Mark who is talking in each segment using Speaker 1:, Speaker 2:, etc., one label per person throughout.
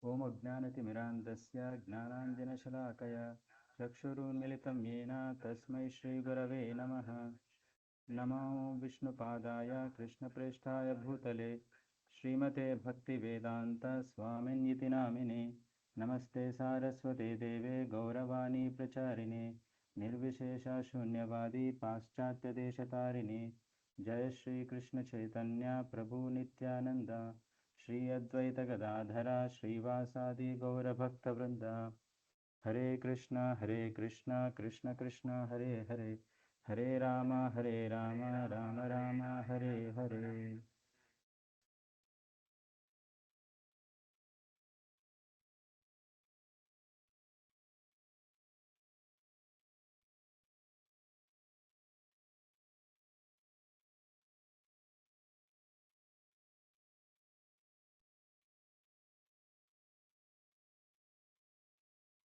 Speaker 1: ఓం అజ్ఞానతిమిరాంధస్య జ్ఞానాంజనశలాకయా చక్షురున్మిళితం येन తస్మై శ్రీగురవే నమః. నమో విష్ణుపాదాయ కృష్ణప్రేష్ఠాయ భూతలే శ్రీమతే భక్తివేదాంత స్వామిన్యితి నామినే. నమస్తే సారస్వతే దేవే గౌరవాణి ప్రచారిణే నిర్విశేష శూన్యవాది పాశ్చాత్యదేశతారిణే. జయ శ్రీకృష్ణ చైతన్య ప్రభు నిత్యానంద శ్రీ అద్వైత గదాధర శ్రీవాసాది గౌరభక్తవృంద. హరే కృష్ణ కృష్ణ కృష్ణ హరే హరే హరే రామ రామ రామ హరే హరే.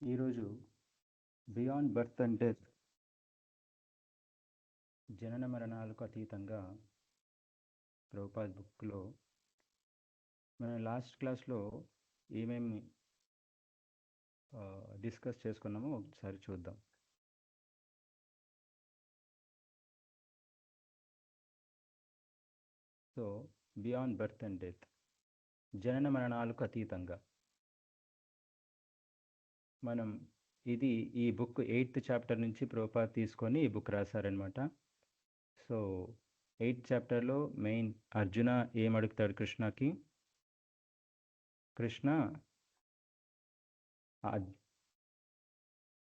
Speaker 1: ఈరోజు బియాండ్ బర్త్ అండ్ డెత్, జనన మరణాలకు అతీతంగా ప్రభుపాద్ బుక్లో మనం లాస్ట్ క్లాస్లో ఏమేమి డిస్కస్ చేసుకున్నామో ఒకసారి చూద్దాం. So beyond birth and death, జనన మరణాలకు అతీతంగా మనం ఈ బుక్ 8th చాప్టర్ నుంచి ప్రభుపాద్ తీసుకొని ఈ బుక్ రాశారనమాట. సో 8th చాప్టర్లో మెయిన్ అర్జున ఏమడుగుతాడు కృష్ణకి, కృష్ణ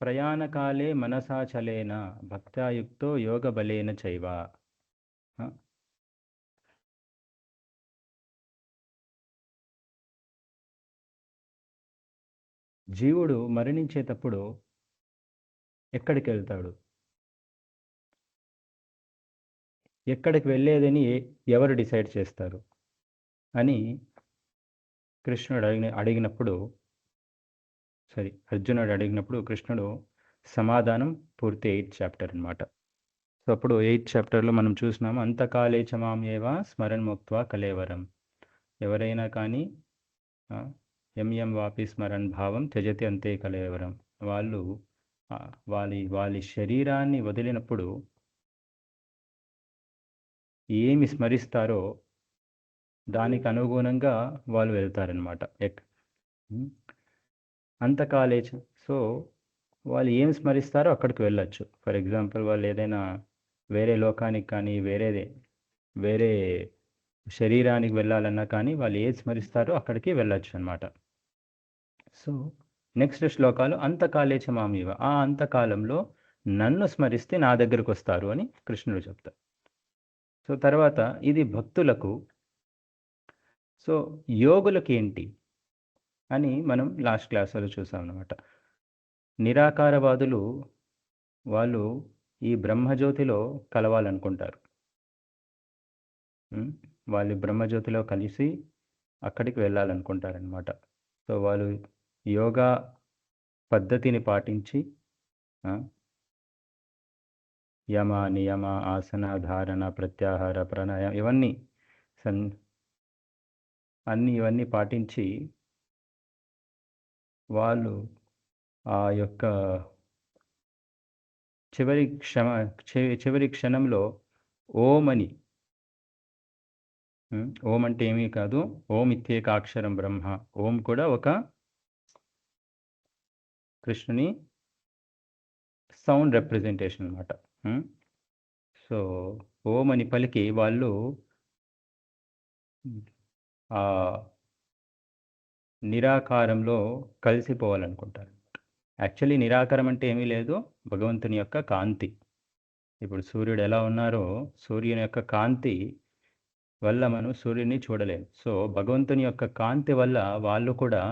Speaker 1: ప్రయాణకాలే మనసాచలేన భక్త్యాయుక్తో యోగ బలేన చైవ. జీవుడు మరణించేటప్పుడు ఎక్కడికి వెళ్తాడు, ఎక్కడికి వెళ్ళేదని ఎవరు డిసైడ్ చేస్తారు అని కృష్ణుడు అడిగినప్పుడు అర్జునుడు అడిగినప్పుడు కృష్ణుడు సమాధానం పూర్తి 8th చాప్టర్ అనమాట. సో అప్పుడు 8th చాప్టర్లో మనం చూసినాము, అంతకాలే చమామేవ స్మరణ్ ముక్త్వా కలేవరం. ఎవరైనా కానీ ఎం వాపి స్మరణ్ భావం త్యజతి అంతే కలేవరం. వాళ్ళు వాళ్ళ శరీరాన్ని వదిలినప్పుడు ఏమి స్మరిస్తారో దానికి అనుగుణంగా వాళ్ళు వెళ్తారనమాట. అంతకాలే సో వాళ్ళు ఏం స్మరిస్తారో అక్కడికి వెళ్ళచ్చు. ఫర్ ఎగ్జాంపుల్ వాళ్ళు ఏదైనా వేరే లోకానికి కానీ వేరే శరీరానికి వెళ్ళాలన్నా కానీ వాళ్ళు ఏది స్మరిస్తారో అక్కడికి వెళ్ళచ్చు అనమాట. సో నెక్స్ట్ శ్లోకాలు అంతకాలే చమామివ, ఆ అంతకాలంలో నన్ను స్మరిస్తే నా దగ్గరకు వస్తారు అని కృష్ణుడు చెప్తారు. సో తర్వాత ఇది భక్తులకు. సో యోగులకి ఏంటి అని మనం లాస్ట్ క్లాసులో చూసాం అన్నమాట. నిరాకారవాదులు వాళ్ళు ఈ బ్రహ్మజ్యోతిలో కలవాలనుకుంటారు. వాళ్ళు బ్రహ్మజ్యోతిలో కలిసి అక్కడికి వెళ్ళాలనుకుంటారనమాట. సో వాళ్ళు యోగా పద్ధతిని పాటించి యమ నియమ ఆసన ధారణ ప్రత్యాహార ప్రాణాయామ ఇవన్నీ పాటించి వాళ్ళు ఆ యొక్క చివరి క్షణంలో ఓం అని, ఓం అంటే ఏమీ కాదు, ఓం ఇత్యేకాక్షరం బ్రహ్మ. ఓం కూడా ఒక కృష్ణుని సౌండ్ రిప్రజెంటేషన్ అనమాట. సో ఓం అని పలికి వాళ్ళు ఆ నిరాకారంలో కలిసిపోవాలనుకుంటారు. యాక్చువల్లీ నిరాకారం అంటే ఏమీ లేదు, భగవంతుని యొక్క కాంతి. ఇప్పుడు సూర్యుడు ఎలా ఉన్నారో సూర్యుని యొక్క కాంతి వల్ల మనం సూర్యుని చూడలేము. సో భగవంతుని యొక్క కాంతి వల్ల వాళ్ళు కూడా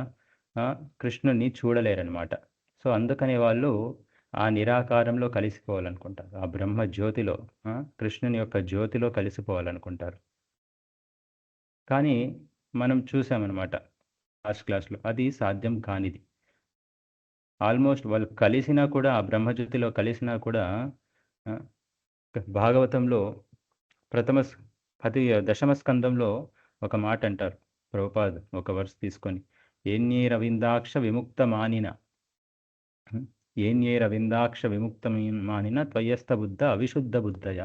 Speaker 1: కృష్ణుని చూడలేరనమాట. సో అందుకని వాళ్ళు ఆ నిరాకారంలో కలిసిపోవాలనుకుంటారు, ఆ బ్రహ్మ జ్యోతిలో, కృష్ణుని యొక్క జ్యోతిలో కలిసిపోవాలనుకుంటారు. కానీ మనం చూసామన్నమాట లాస్ట్ క్లాస్లో, అది సాధ్యం కానిది. ఆల్మోస్ట్ వాళ్ళు కలిసినా కూడా, ఆ బ్రహ్మజ్యోతిలో కలిసినా కూడా భాగవతంలో దశమ స్కందంలో ఒక మాట అంటారు ప్రభుపాద్, ఒక వర్స్ తీసుకొని, ఏన్యేరవిందాక్ష విముక్తమానిన ఏన్యేరవిందాక్ష విముక్తమానిన త్వయస్థ బుద్ధ అవిశుద్ధ బుద్ధయ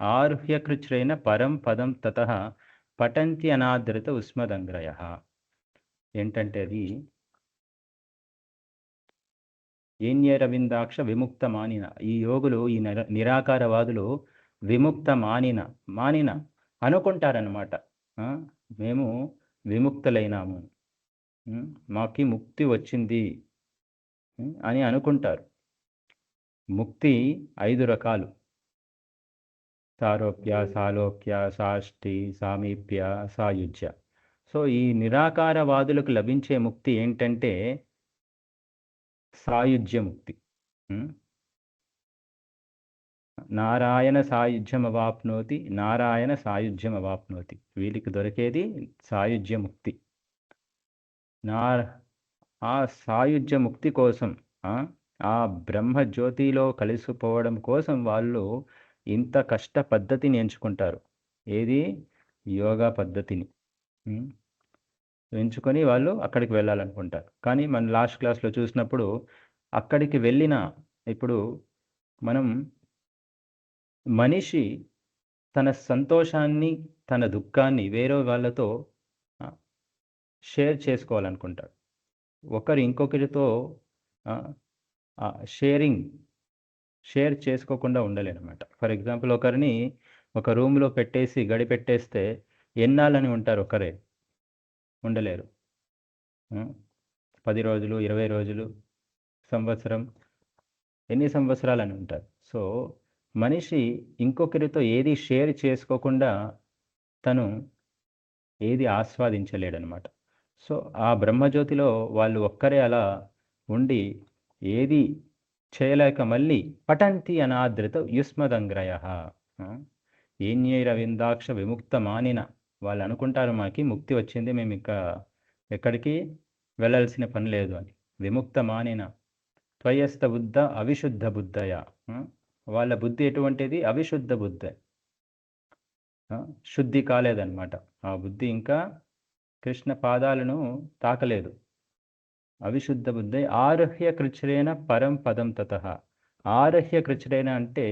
Speaker 1: ఆరుహ్య కృచ్రేణ పరం పదం తతః పఠంతి అనాదృత ఉస్మదంగ్రయ. ఏంటంటే అది ఏన్యేరవిందాక్ష విముక్త మానిన, ఈ యోగులు, ఈ నిరాకారవాదులు విముక్త మానిన అనుకుంటారనమాట. మేము విముక్తులైనాము, మాకి ముక్తి వచ్చింది అని అనుకుంటారు. ముక్తి 5 రకాలు: సారోప్య, సాలోక్య, సాష్టి, సామీప్య, సాయుజ్య. సో ఈ నిరాకారవాదులకు లభించే ముక్తి ఏంటంటే సాయుజ్య ముక్తి. నారాయణ సాయుధ్యం అవాప్నోతి, నారాయణ సాయుధ్యం అవాప్నోతి. వీళ్ళకి దొరికేది సాయుధ్య ముక్తి. ఆ సాయుధ్య ముక్తి కోసం, ఆ బ్రహ్మజ్యోతిలో కలిసిపోవడం కోసం వాళ్ళు ఇంత కష్ట పద్ధతిని ఎంచుకుంటారు. ఏది? యోగా పద్ధతిని ఎంచుకొని వాళ్ళు అక్కడికి వెళ్ళాలనుకుంటారు. కానీ మనం లాస్ట్ క్లాస్లో చూసినప్పుడు అక్కడికి వెళ్ళిన, ఇప్పుడు మనం మనిషి తన సంతోషాన్ని, తన దుఃఖాన్ని వేరే వాళ్ళతో షేర్ చేసుకోవాలనుకుంటాడు. ఒకరు ఇంకొకరితో షేర్ చేసుకోకుండా ఉండలేనమాట. ఫర్ ఎగ్జాంపుల్, ఒకరిని ఒక రూమ్లో పెట్టేసి గడిపెట్టేస్తే ఎన్నాళ్ళని ఉంటారు? ఒకరే ఉండలేరు. 10 రోజులు, 20 రోజులు, సంవత్సరం, ఎన్ని సంవత్సరాలని ఉంటారు. సో మనిషి ఇంకొకరితో ఏది షేర్ చేసుకోకుండా తను ఏది ఆస్వాదించలేడనమాట. సో ఆ బ్రహ్మజ్యోతిలో వాళ్ళు ఒక్కరే అలా ఉండి ఏది చేయలేక మళ్ళీ పఠంతి అనాదృత యుష్మదంగ్రయ ఏన్యైరవిందాక్ష విముక్త మానిన. వాళ్ళు అనుకుంటారు మాకి ముక్తి వచ్చింది, మేము ఇంకా ఎక్కడికి వెళ్ళాల్సిన పని లేదు అని. విముక్త మానిన త్వయస్థ బుద్ధ అవిశుద్ధ బుద్ధయ. వాళ్ళ బుద్ధి ఎటువంటిది? అవిశుద్ధ బుద్ధ, శుద్ధి కాలేదన్నమాట. ఆ బుద్ధి ఇంకా కృష్ణ పాదాలను తాకలేదు. అవిశుద్ధ బుద్ధి ఆరుహ్య కృచ్రేణ పరం పదం తతః. ఆరుహ్య కృచ్రేణ అంటే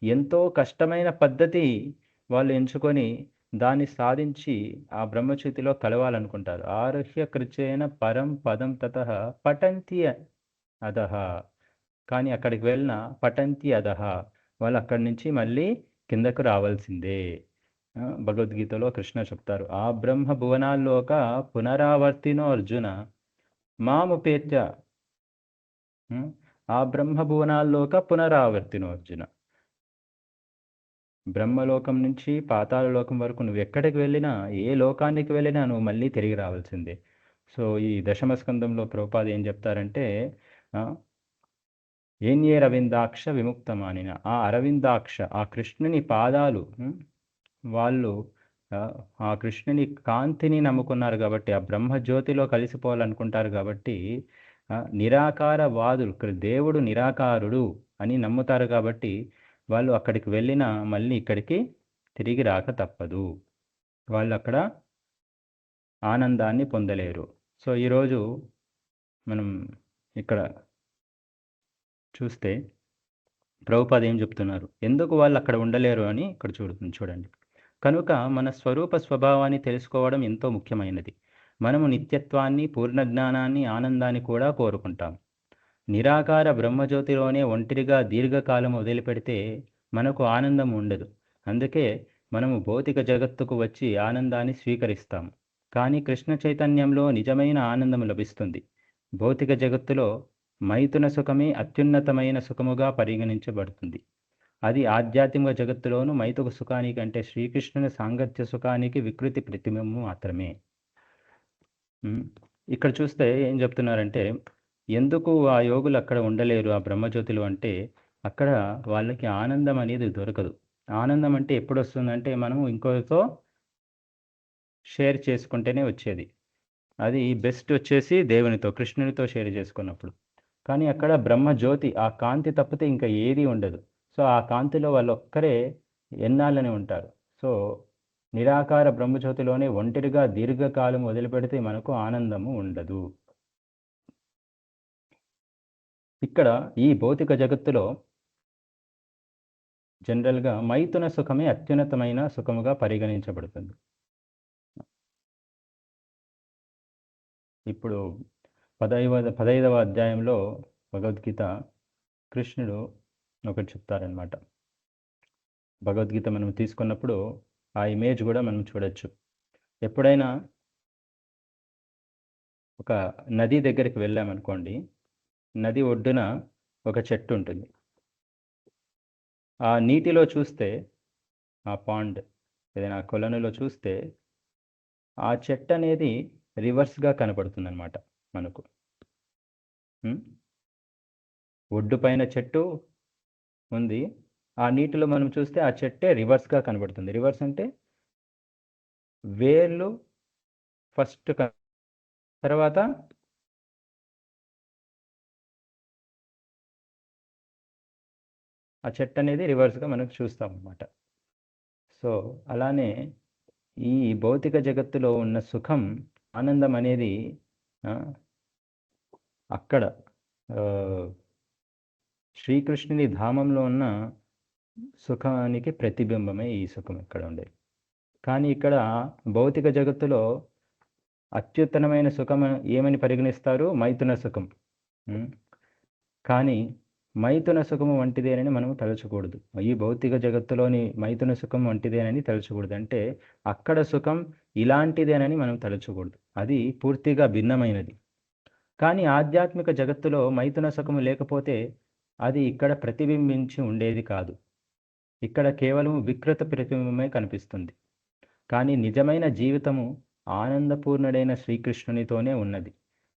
Speaker 1: ఎంతో కష్టమైన పద్ధతి వాళ్ళు ఎంచుకొని దాన్ని సాధించి ఆ బ్రహ్మచ్యుతిలో కలవాలనుకుంటారు. ఆరుహ్య కృచ్రేణ పరం పదం తతః పఠంతి అధః. కానీ అక్కడికి వెళ్ళిన పఠంతి అధః, వాళ్ళు అక్కడి నుంచి మళ్ళీ కిందకు రావాల్సిందే. భగవద్గీతలో కృష్ణ చెప్తారు, ఆ బ్రహ్మ భువనాల్లోక పునరావర్తినో అర్జున మాముపేత్య. ఆ బ్రహ్మ భువనాల్లోక పునరావర్తినో అర్జున. బ్రహ్మలోకం నుంచి పాతాళ లోకం వరకు నువ్వు ఎక్కడికి వెళ్ళినా, ఏ లోకానికి వెళ్ళినా నువ్వు మళ్ళీ తిరిగి రావాల్సిందే. సో ఈ దశమ స్కందంలో ప్రభుపాద ఏం చెప్తారంటే, ఏన్యే రవిందాక్ష విముక్తమానిన, ఆ అరవిందాక్ష, ఆ కృష్ణుని పాదాలు, వాళ్ళు ఆ కృష్ణుని కాంతిని నమ్ముకున్నారు కాబట్టి, ఆ బ్రహ్మజ్యోతిలో కలిసిపోవాలనుకుంటారు కాబట్టి, నిరాకారవాదులు, దేవుడు నిరాకారుడు అని నమ్ముతారు కాబట్టి వాళ్ళు అక్కడికి వెళ్ళినా మళ్ళీ ఇక్కడికి తిరిగి రాక తప్పదు. వాళ్ళు అక్కడ ఆనందాన్ని పొందలేరు. సో ఈరోజు మనం ఇక్కడ చూస్తే ప్రభుపాద ఏం చెప్తున్నారు, ఎందుకు వాళ్ళు అక్కడ ఉండలేరు అని ఇక్కడ చూడండి. కనుక మన స్వరూప స్వభావాన్ని తెలుసుకోవడం ఎంతో ముఖ్యమైనది. మనము నిత్యత్వాన్ని, పూర్ణజ్ఞానాన్ని, ఆనందాన్ని కూడా కోరుకుంటాం. నిరాకార బ్రహ్మజ్యోతిలోనే ఒంటరిగా దీర్ఘకాలం వదిలిపెడితే మనకు ఆనందం ఉండదు. అందుకే మనము భౌతిక జగత్తుకు వచ్చి ఆనందాన్ని స్వీకరిస్తాము. కానీ కృష్ణ చైతన్యంలో నిజమైన ఆనందం లభిస్తుంది. భౌతిక జగత్తులో మైథున సుఖమే అత్యున్నతమైన సుఖముగా పరిగణించబడుతుంది. అది ఆధ్యాత్మిక జగత్తులోను మైథుక సుఖానికి, అంటే శ్రీకృష్ణుని సాంగత్య సుఖానికి వికృతి ప్రతిబింబం మాత్రమే. ఇక్కడ చూస్తే ఏం చెప్తున్నారంటే, ఎందుకు ఆ యోగులు అక్కడ ఉండలేరు ఆ బ్రహ్మజ్యోతిలో అంటే, అక్కడ వాళ్ళకి ఆనందం అనేది దొరకదు. ఆనందం అంటే ఎప్పుడు వస్తుందంటే, మనం ఇంకొకరితో షేర్ చేసుకుంటేనే వచ్చేది. అది బెస్ట్ వచ్చేసి దేవునితో, కృష్ణునితో షేర్ చేసుకున్నప్పుడు. కానీ అక్కడ బ్రహ్మజ్యోతి, ఆ కాంతి తప్పితే ఇంకా ఏది ఉండదు. సో ఆ కాంతిలో వాళ్ళు ఒక్కరే ఎన్నాళ్ళని ఉంటారు. సో నిరాకార బ్రహ్మజ్యోతిలోనే ఒంటరిగా దీర్ఘకాలం వదిలిపెడితే మనకు ఆనందము ఉండదు. ఇక్కడ ఈ భౌతిక జగత్తులో జనరల్గా మైథున సుఖమే అత్యున్నతమైన సుఖముగా పరిగణించబడుతుంది. ఇప్పుడు 15వ అధ్యాయంలో భగవద్గీత కృష్ణుడు ఒకటి చెప్తారనమాట. భగవద్గీత మనం తీసుకున్నప్పుడు ఆ ఇమేజ్ కూడా మనం చూడొచ్చు. ఎప్పుడైనా ఒక నది దగ్గరికి వెళ్ళామనుకోండి, నది ఒడ్డున ఒక చెట్టు ఉంటుంది. ఆ నీటిలో చూస్తే, ఆ పాండ్ ఏదైనా కొలనులో చూస్తే ఆ చెట్టు అనేది రివర్స్గా కనపడుతుంది అనమాట మనకు. ఒడ్డు పైన చెట్టు ఉంది, ఆ నీటిలో మనం చూస్తే ఆ చెట్టే రివర్స్గా కనబడుతుంది. రివర్స్ అంటే వేర్లు ఫస్ట్ తర్వాత ఆ చెట్టు అనేది రివర్స్గా మనకు చూస్తాం అన్నమాట. సో అలానే ఈ భౌతిక జగత్తులో ఉన్న సుఖం, ఆనందం అనేది అక్కడ శ్రీకృష్ణుని ధామంలో ఉన్న సుఖానికి ప్రతిబింబమే ఈ సుఖం ఇక్కడ ఉండేది. కానీ ఇక్కడ భౌతిక జగత్తులో అత్యుత్తమమైన సుఖం ఏమని పరిగణిస్తారు? మైథున సుఖం. కానీ మైథున సుఖము వంటిదేనని మనం తలచకూడదు. ఈ భౌతిక జగత్తులోని మైథున సుఖం వంటిదేనని తలచకూడదు. అంటే అక్కడ సుఖం ఇలాంటిదేనని మనం తలచకూడదు. అది పూర్తిగా భిన్నమైనది. కానీ ఆధ్యాత్మిక జగత్తులో మైథున సుఖము లేకపోతే అది ఇక్కడ ప్రతిబింబించి ఉండేది కాదు. ఇక్కడ కేవలం వికృత ప్రతిబింబమే కనిపిస్తుంది. కానీ నిజమైన జీవితము ఆనందపూర్ణుడైన శ్రీకృష్ణునితోనే ఉన్నది.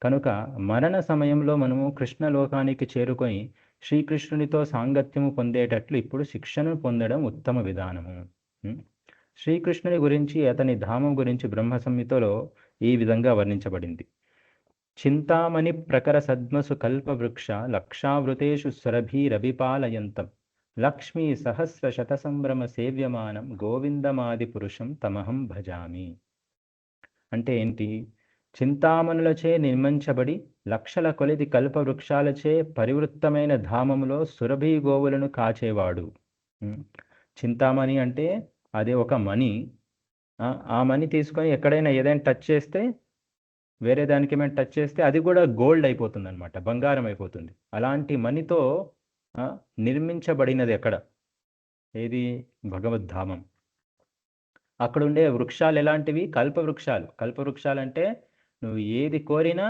Speaker 1: కనుక మరణ సమయంలో మనము కృష్ణలోకానికి చేరుకొని శ్రీకృష్ణునితో సాంగత్యము పొందేటట్లు ఇప్పుడు శిక్షను పొందడం ఉత్తమ విధానము. శ్రీకృష్ణుని గురించి, అతని ధామం గురించి బ్రహ్మ సంహితలో ఈ విధంగా వర్ణించబడింది. చింతామణి ప్రకర సద్మసు కల్పవృక్ష లక్షావృతేషు సురభీరవిపాలయంతం లక్ష్మీ సహస్ర శత సంభ్రమ సేవ్యమానం గోవిందమాది పురుషం తమహం భజామి. అంటే ఏంటి? చింతామణులచే నిర్మించబడి లక్షల కొలది కల్పవృక్షాలచే పరివృత్తమైన ధామములో సురభి గోవులను కాచేవాడు. చింతామణి అంటే అదే ఒక మణి. ఆ మణి తీసుకొని ఎక్కడైనా ఏదైనా టచ్ చేస్తే, వేరే దానికి ఏమైనా టచ్ చేస్తే అది కూడా గోల్డ్ అయిపోతుంది అనమాట, బంగారం అయిపోతుంది. అలాంటి మణితో నిర్మించబడినది ఎక్కడ? ఏది? భగవద్ధామం. అక్కడ ఉండే వృక్షాలు ఎలాంటివి? కల్పవృక్షాలు. కల్పవృక్షాలు అంటే నువ్వు ఏది కోరినా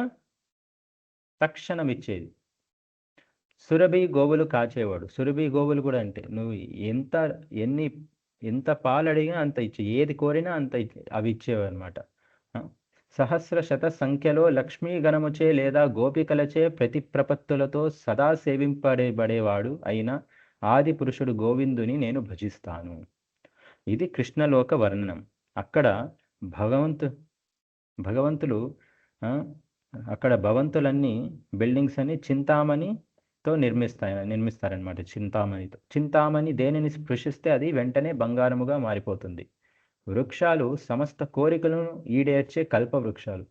Speaker 1: తక్షణం ఇచ్చేది. సురభి గోవులు కాచేవాడు. సురభి గోవులు కూడా అంటే నువ్వు ఎంత పాలు అడిగినా అంత ఇచ్చే, ఏది కోరినా అంత అవి ఇచ్చేవి అనమాట. సహస్ర శత సంఖ్యలో లక్ష్మీ గణముచే లేదా గోపికలచే ప్రతి ప్రపత్తులతో సదా సేవింపబడేవాడు అయిన ఆది పురుషుడు గోవిందుని నేను భజిస్తాను. ఇది కృష్ణలోక వర్ణనం. అక్కడ భగవంతులు అక్కడ భవంతులన్నీ, బిల్డింగ్స్ అని చింతామణితో నిర్మిస్తారనమాట. చింతామణి దేనిని స్పృశిస్తే అది వెంటనే బంగారముగా మారిపోతుంది. వృక్షాలు సమస్త కోరికలను ఈడేర్చే కల్పవృక్షాలు.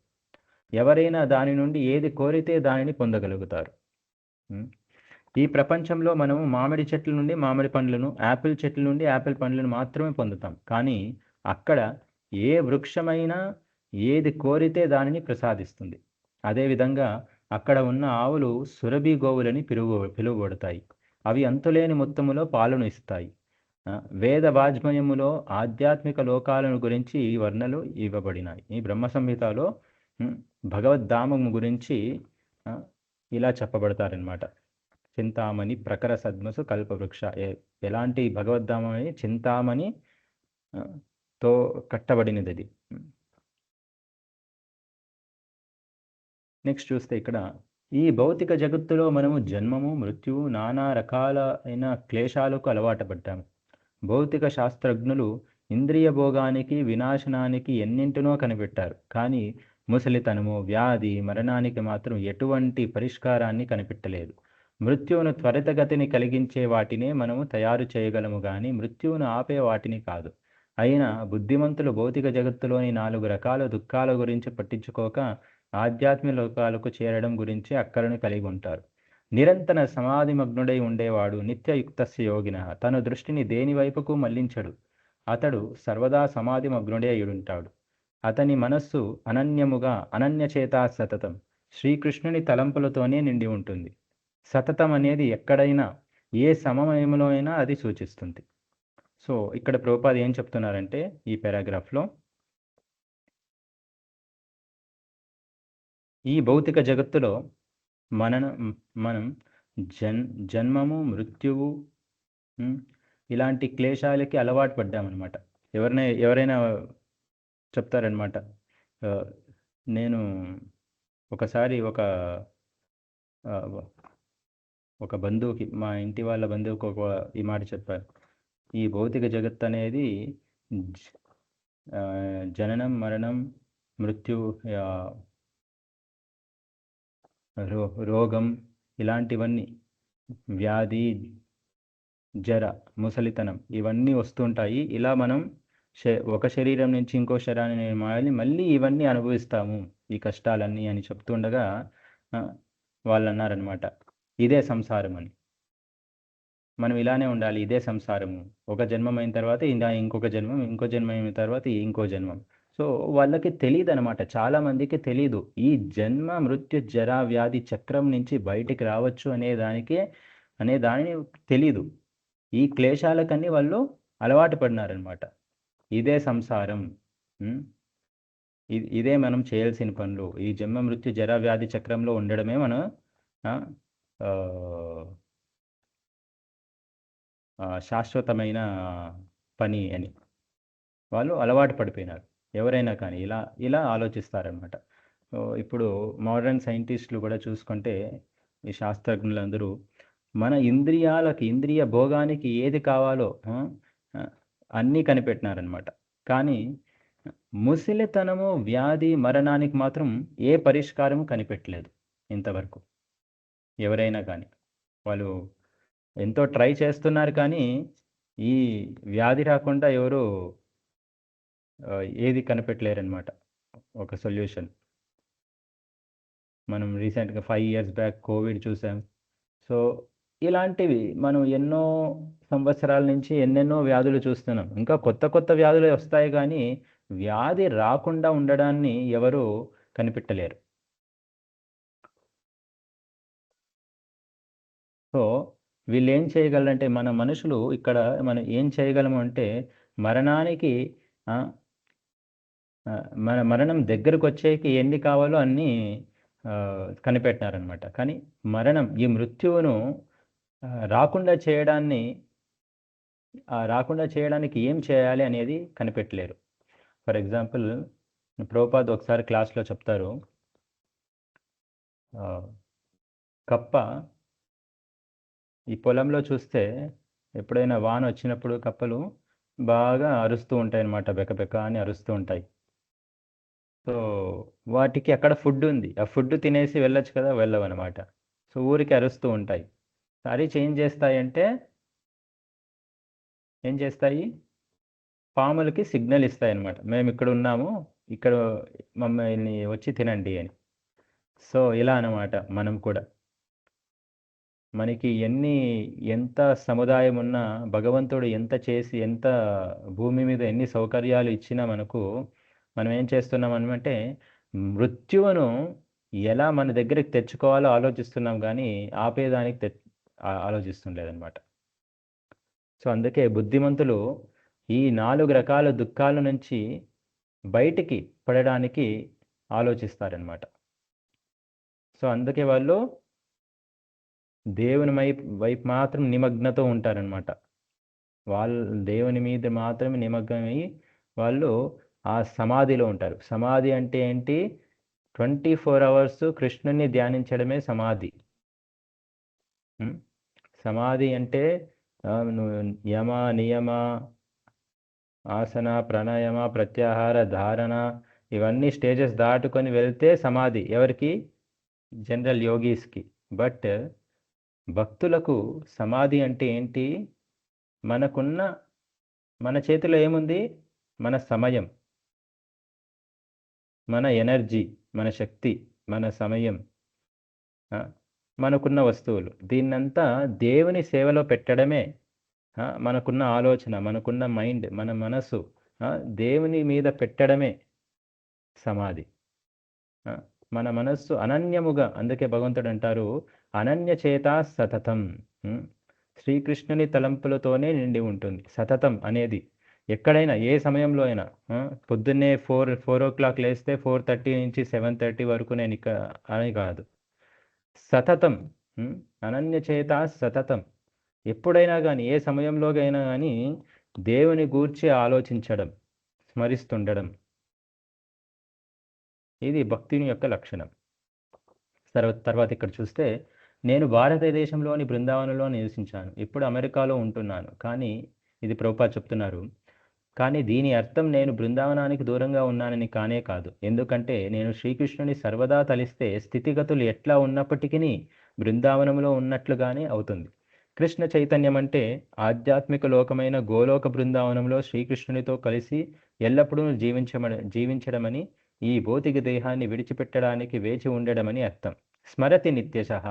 Speaker 1: ఎవరైనా దాని నుండి ఏది కోరితే దానిని పొందగలుగుతారు. ఈ ప్రపంచంలో మనము మామిడి చెట్ల నుండి మామిడి పండ్లను, యాపిల్ చెట్ల నుండి యాపిల్ పండ్లను మాత్రమే పొందుతాం. కానీ అక్కడ ఏ వృక్షమైనా ఏది కోరితే దానిని ప్రసాదిస్తుంది. అదేవిధంగా అక్కడ ఉన్న ఆవులు సురభి గోవులని పిలువబడతాయి. అవి అంతులేని మొత్తములో పాలను ఇస్తాయి. వేద వాజ్మయములో ఆధ్యాత్మిక లోకాలను గురించి ఈ వర్ణలు ఇవ్వబడినాయి. ఈ బ్రహ్మ సంహితలో భగవద్ధామము గురించి ఇలా చెప్పబడతారనమాట. చింతామణి ప్రకర సద్మసు కల్పవృక్ష. ఎలాంటి భగవద్ధామని? చింతామణి తో కట్టబడినది అది. నెక్స్ట్ చూస్తే ఇక్కడ ఈ భౌతిక జగత్తులో మనము జన్మము, మృత్యువు, నానా రకాలైన క్లేశాలకు అలవాటు పడ్డాము. భౌతిక శాస్త్రజ్ఞులు ఇంద్రియ భోగానికి, వినాశనానికి ఎన్నింటినో కనిపెట్టారు. కానీ ముసలితనము, వ్యాధి, మరణానికి మాత్రం ఎటువంటి పరిష్కారాన్ని కనిపెట్టలేదు. మృత్యువును త్వరితగతిని కలిగించే వాటినే మనము తయారు చేయగలము, కానీ మృత్యువును ఆపే వాటిని కాదు. అయినా బుద్ధిమంతులు భౌతిక జగత్తులోని 4 రకాల దుఃఖాల గురించి పట్టించుకోక ఆధ్యాత్మిక లోకాలకు చేరడం గురించి అక్కరను కలిగి ఉంటారు. నిరంతర సమాధిమగ్నుడై ఉండేవాడు నిత్యయుక్తస్య యోగిన తన దృష్టిని దేని వైపుకు మళ్లించడు. అతడు సర్వదా సమాధిమగ్నుడే అయ్యుంటాడు. అతని మనస్సు అనన్యచేతా సతతం శ్రీకృష్ణుని తలంపులతోనే నిండి ఉంటుంది. సతతం అనేది ఎక్కడైనా ఏ సమయంలో అయినా అది సూచిస్తుంది. సో ఇక్కడ ప్రభుపాద ఏం చెప్తున్నారంటే ఈ పారాగ్రాఫ్లో, ఈ భౌతిక జగత్తులో మనం జన్మము, మృత్యువు, ఇలాంటి క్లేశాలకి అలవాటు పడ్డామన్నమాట. ఎవరైనా చెప్తారనమాట, నేను ఒకసారి ఒక బంధువుకి, మా ఇంటి వాళ్ళ బంధువుకి ఈ మాట చెప్పారు. ఈ భౌతిక జగత్ అనేది జననం, మరణం, మృత్యు, రోగం, ఇలాంటివన్నీ, వ్యాధి, జర, ముసలితనం, ఇవన్నీ వస్తుంటాయి. ఇలా మనం ఒక శరీరం నుంచి ఇంకో శరీరాన్ని మారి మళ్ళీ ఇవన్నీ అనుభవిస్తాము, ఈ కష్టాలన్నీ అని చెప్తుండగా వాళ్ళు అన్నారనమాట, ఇదే సంసారం అని. మనం ఇలానే ఉండాలి, ఇదే సంసారము. ఒక జన్మం అయిన తర్వాత ఇంకొక జన్మం, ఇంకో జన్మం అయిన తర్వాత ఇంకో జన్మం. సో వాళ్ళకి తెలియదు అనమాట, చాలా మందికి తెలీదు. ఈ జన్మ, మృత్యు, జర, వ్యాధి చక్రం నుంచి బయటికి రావచ్చు అనే దానిని తెలీదు. ఈ క్లేశాలకన్నీ వాళ్ళు అలవాటు పడినారనమాట. ఇదే సంసారం, ఇదే మనం చేయాల్సిన పనులు. ఈ జన్మ, మృత్యు, జర, వ్యాధి చక్రంలో ఉండడమే మనం శాశ్వతమైన పని అని వాళ్ళు అలవాటు పడిపోయినారు. ఎవరైనా కానీ ఇలా ఆలోచిస్తారనమాట. ఇప్పుడు మోడర్న్ సైంటిస్టులు కూడా చూసుకుంటే, ఈ శాస్త్రజ్ఞులందరూ మన ఇంద్రియ భోగానికి ఏది కావాలో అన్నీ కనిపెట్టినారనమాట. కానీ ముసలితనము, వ్యాధి, మరణానికి మాత్రం ఏ పరిష్కారము కనిపెట్టలేదు ఇంతవరకు. ఎవరైనా కానీ వాళ్ళు ఎంతో ట్రై చేస్తున్నారు, కానీ ఈ వ్యాధి రాకుండా ఎవరు ఏది కనిపెట్టలేరనమాట ఒక సొల్యూషన్. మనం రీసెంట్గా 5 years బ్యాక్ కోవిడ్ చూసాం. సో ఇలాంటివి మనం ఎన్నో సంవత్సరాల నుంచి ఎన్నెన్నో వ్యాధులు చూస్తున్నాం. ఇంకా కొత్త వ్యాధులు వస్తాయి, కానీ వ్యాధి రాకుండా ఉండడాన్ని ఎవరు కనిపెట్టలేరు. సో వీళ్ళు ఏం చేయగలరంటే, మన మనుషులు ఇక్కడ మనం ఏం చేయగలము అంటే, మరణానికి మన మరణం దగ్గరకు వచ్చేకి ఎన్ని కావాలో అన్నీ కనిపెట్టినారనమాట. కానీ ఈ మృత్యువును రాకుండా చేయడానికి ఏం చేయాలి అనేది కనిపెట్టలేరు. ఫర్ ఎగ్జాంపుల్, ప్రభుపాద్ ఒకసారి క్లాస్లో చెప్తారు, కప్ప ఈ పొలంలో చూస్తే ఎప్పుడైనా వాన వచ్చినప్పుడు కప్పలు బాగా అరుస్తూ ఉంటాయి అన్నమాట, బెకబెక అని అరుస్తూ ఉంటాయి. సో వాటికి అక్కడ ఫుడ్ ఉంది, ఆ ఫుడ్ తినేసి వెళ్ళొచ్చు కదా, వెళ్ళవన్నమాట. సో ఊరికి అరుస్తూ ఉంటాయి. అరిచి ఏం చేస్తాయి, పాములకి సిగ్నల్ ఇస్తాయి అన్నమాట, మేము ఇక్కడ ఉన్నాము, ఇక్కడ మమ్మల్ని వచ్చి తినండి అని. సో ఇలా అన్నమాట మనం కూడా. మనకి ఎంత సముదాయం ఉన్నా, భగవంతుడు ఎంత భూమి మీద ఎన్ని సౌకర్యాలు ఇచ్చినా మనం ఏం చేస్తున్నాం అంటే, మృత్యువును ఎలా మన దగ్గరికి తెచ్చుకోవాలో ఆలోచిస్తున్నాం, కానీ ఆపేదానికి ఆలోచిస్తుండలేదన్నమాట. సో అందుకే బుద్ధిమంతులు ఈ 4 రకాల దుఃఖాల నుంచి బయటికి పడడానికి ఆలోచిస్తారనమాట. సో అందుకే వాళ్ళు దేవుని వైపు మాత్రం నిమగ్నతో ఉంటారనమాట. వాళ్ళు దేవుని మీద మాత్రమే నిమగ్నమై వాళ్ళు ఆ సమాధిలో ఉంటారు. సమాధి అంటే ఏంటి? 24 hours కృష్ణుని ధ్యానించడమే సమాధి. సమాధి అంటే యమ, నియమ, ఆసన, ప్రాణాయామ, ప్రత్యాహార, ధారణ, ఇవన్నీ స్టేజెస్ దాటుకొని వెళ్తే సమాధి. ఎవరికి? జనరల్ యోగీస్కి. బట్ భక్తులకు సమాధి అంటే ఏంటి? మన చేతిలో ఏముంది? మన సమయం, మన ఎనర్జీ, మన శక్తి, మన సమయం, ఆ, మనకున్న వస్తువులు దీన్నంతా దేవుని సేవలో పెట్టడమే, మనకున్న ఆలోచన, మనకున్న మైండ్, మన మనసు దేవుని మీద పెట్టడమే సమాధి. ఆ, మన మనస్సు అనన్యముగా, అందుకే భగవంతుడు అంటారు అనన్య చేత సతతం. ఉం? శ్రీకృష్ణుని తలంపులతోనే నిండి ఉంటుంది సతతం అనేది. ఎక్కడైనా ఏ సమయంలో అయినా, పొద్దున్నే 4 o'clock లేస్తే 4:30 నుంచి 7:30 వరకు నేను ఇక్కడ అని కాదు, సతతం. ఉం? అనన్య చేత సతతం. ఎప్పుడైనా కానీ, ఏ సమయంలోకైనా కానీ దేవుని గూర్చి ఆలోచించడం, స్మరిస్తుండడం, ఇది భక్తిని యొక్క లక్షణం. తర్వాత ఇక్కడ చూస్తే, నేను భారతదేశంలోని బృందావనంలో నివసించాను, ఇప్పుడు అమెరికాలో ఉంటున్నాను. కానీ ఇది ప్రభుపాద చెప్తున్నారు, కానీ దీని అర్థం నేను బృందావనానికి దూరంగా ఉన్నానని కానే కాదు. ఎందుకంటే నేను శ్రీకృష్ణుని సర్వదా తలిస్తే స్థితిగతులు ఎట్లా ఉన్నప్పటికీ బృందావనంలో ఉన్నట్లుగానే అవుతుంది. కృష్ణ చైతన్యం అంటే ఆధ్యాత్మిక లోకమైన గోలోక బృందావనంలో శ్రీకృష్ణునితో కలిసి ఎల్లప్పుడూ జీవించడమని, ఈ భౌతిక దేహాన్ని విడిచిపెట్టడానికి వేచి ఉండడమని అర్థం. స్మరతి నిత్యశః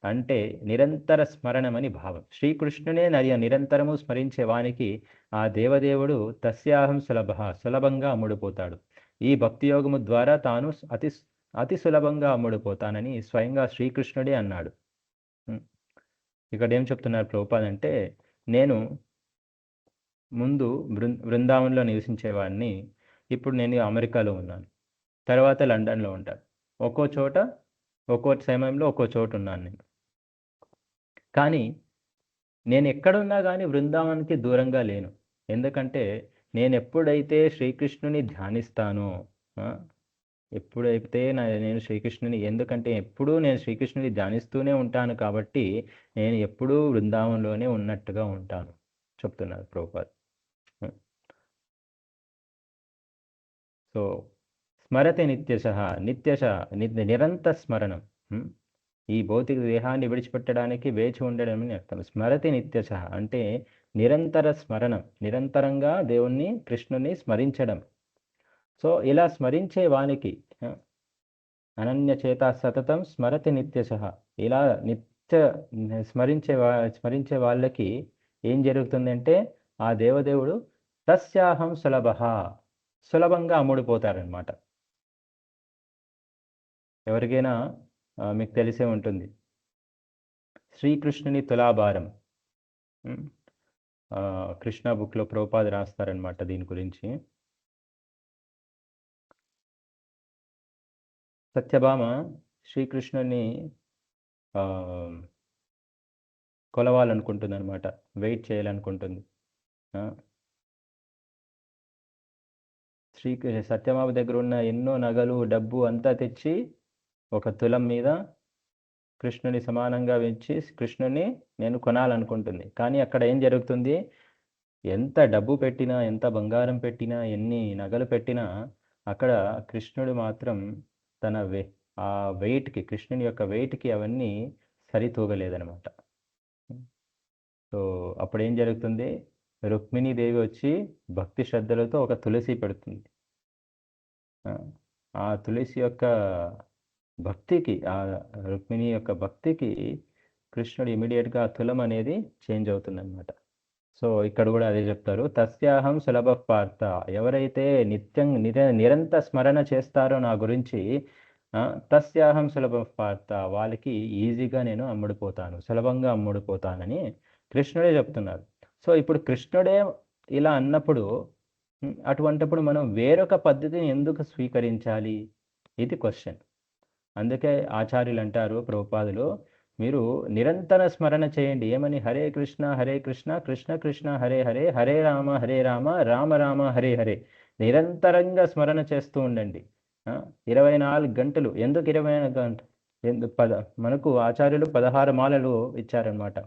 Speaker 1: అంటే నిరంతర స్మరణమని భావం. శ్రీకృష్ణునే నిరంతరము స్మరించే వానికి ఆ దేవదేవుడు తస్యాహం సులభంగా అమ్ముడుపోతాడు. ఈ భక్తి యోగము ద్వారా తాను అతి సులభంగా అమ్ముడుపోతానని స్వయంగా శ్రీకృష్ణుడే అన్నాడు. ఇక్కడ ఏం చెప్తున్నారు ప్రభుపాద అంటే, నేను ముందు బృందావనంలో నివసించేవాడిని, ఇప్పుడు నేను అమెరికాలో ఉన్నాను, తర్వాత లండన్లో ఉంటాను. ఒక్కో చోట ఒక్కో సమయంలో ఒక్కో చోటు ఉన్నాను నేను. కానీ నేను ఎక్కడున్నా కానీ బృందావనానికి దూరంగా లేను. ఎందుకంటే నేను ఎప్పుడైతే శ్రీకృష్ణుని ధ్యానిస్తానో, ఎప్పుడైతే నేను శ్రీకృష్ణుని, ఎందుకంటే ఎప్పుడూ నేను శ్రీకృష్ణుని ధ్యానిస్తూనే ఉంటాను కాబట్టి నేను ఎప్పుడూ బృందావనంలోనే ఉన్నట్టుగా ఉంటాను చెప్తున్నారు ప్రభుపాద. సో స్మరతి నిత్యశః, నిరంతర స్మరణం. ఈ భౌతిక దేహాన్ని విడిచిపెట్టడానికి వేచి ఉండడం అని అర్థం. స్మరతి నిత్యశః అంటే నిరంతర స్మరణం, నిరంతరంగా దేవుణ్ణి, కృష్ణుని స్మరించడం. సో ఇలా స్మరించే వానికి, అనన్య చేత సతతం స్మరతి నిత్యశః, ఇలా నిత్య స్మరించే వాళ్ళకి ఏం జరుగుతుందంటే ఆ దేవదేవుడు తస్యాహం సులభంగా అమ్ముడుపోతారనమాట. ఎవరికైనా మీకు తెలిసే ఉంటుంది శ్రీకృష్ణుని తులాభారం. కృష్ణ బుక్లో ప్రభుపాద రాస్తారనమాట దీని గురించి. సత్యభామ శ్రీకృష్ణుని కొలవాలనుకుంటుంది అనమాట, వెయిట్ చేయాలనుకుంటుంది. సత్యభామ దగ్గర ఉన్న ఎన్నో నగలు, డబ్బు అంతా తెచ్చి ఒక తులం మీద కృష్ణుని సమానంగా వెంచి కృష్ణుని నేను కొనాలనుకుంటుంది. కానీ అక్కడ ఏం జరుగుతుంది, ఎంత డబ్బు పెట్టినా, ఎంత బంగారం పెట్టినా, ఎన్ని నగలు పెట్టినా అక్కడ కృష్ణుడు మాత్రం తన ఆ వెయిట్కి, కృష్ణుని యొక్క వెయిట్కి అవన్నీ సరితూగలేదనమాట. సో అప్పుడు ఏం జరుగుతుంది, రుక్మిణీదేవి వచ్చి భక్తి శ్రద్ధలతో ఒక తులసి పెడుతుంది. ఆ తులసి యొక్క భక్తికి, ఆ రుక్మిణి యొక్క భక్తికి కృష్ణుడు ఇమీడియట్గా తులం అనేది చేంజ్ అవుతుందన్నమాట. సో ఇక్కడ కూడా అదే చెప్తారు, తస్యాహం సులభ పార్థ. ఎవరైతే నిరంతర స్మరణ చేస్తారో నా గురించి, తస్యాహం సులభ పార్థ, వాళ్ళకి ఈజీగా నేను అమ్ముడుపోతాను, సులభంగా అమ్ముడుపోతానని కృష్ణుడే చెప్తున్నారు. సో ఇప్పుడు కృష్ణుడే ఇలా అన్నప్పుడు, అటువంటిప్పుడు మనం వేరొక పద్ధతిని ఎందుకు స్వీకరించాలి, ఇది క్వశ్చన్. అందుకే ఆచార్యులు అంటారు, ప్రభుపాదులు, మీరు నిరంతర స్మరణ చేయండి. ఏమని? హరే కృష్ణ కృష్ణ కృష్ణ హరే హరే, హరే రామ రామ రామ హరే హరే. నిరంతరంగా స్మరణ చేస్తూ ఉండండి. 24 గంటలు. ఎందుకు 24 గంటలు? మనకు ఆచార్యులు 16 మాలలు ఇచ్చారనమాట.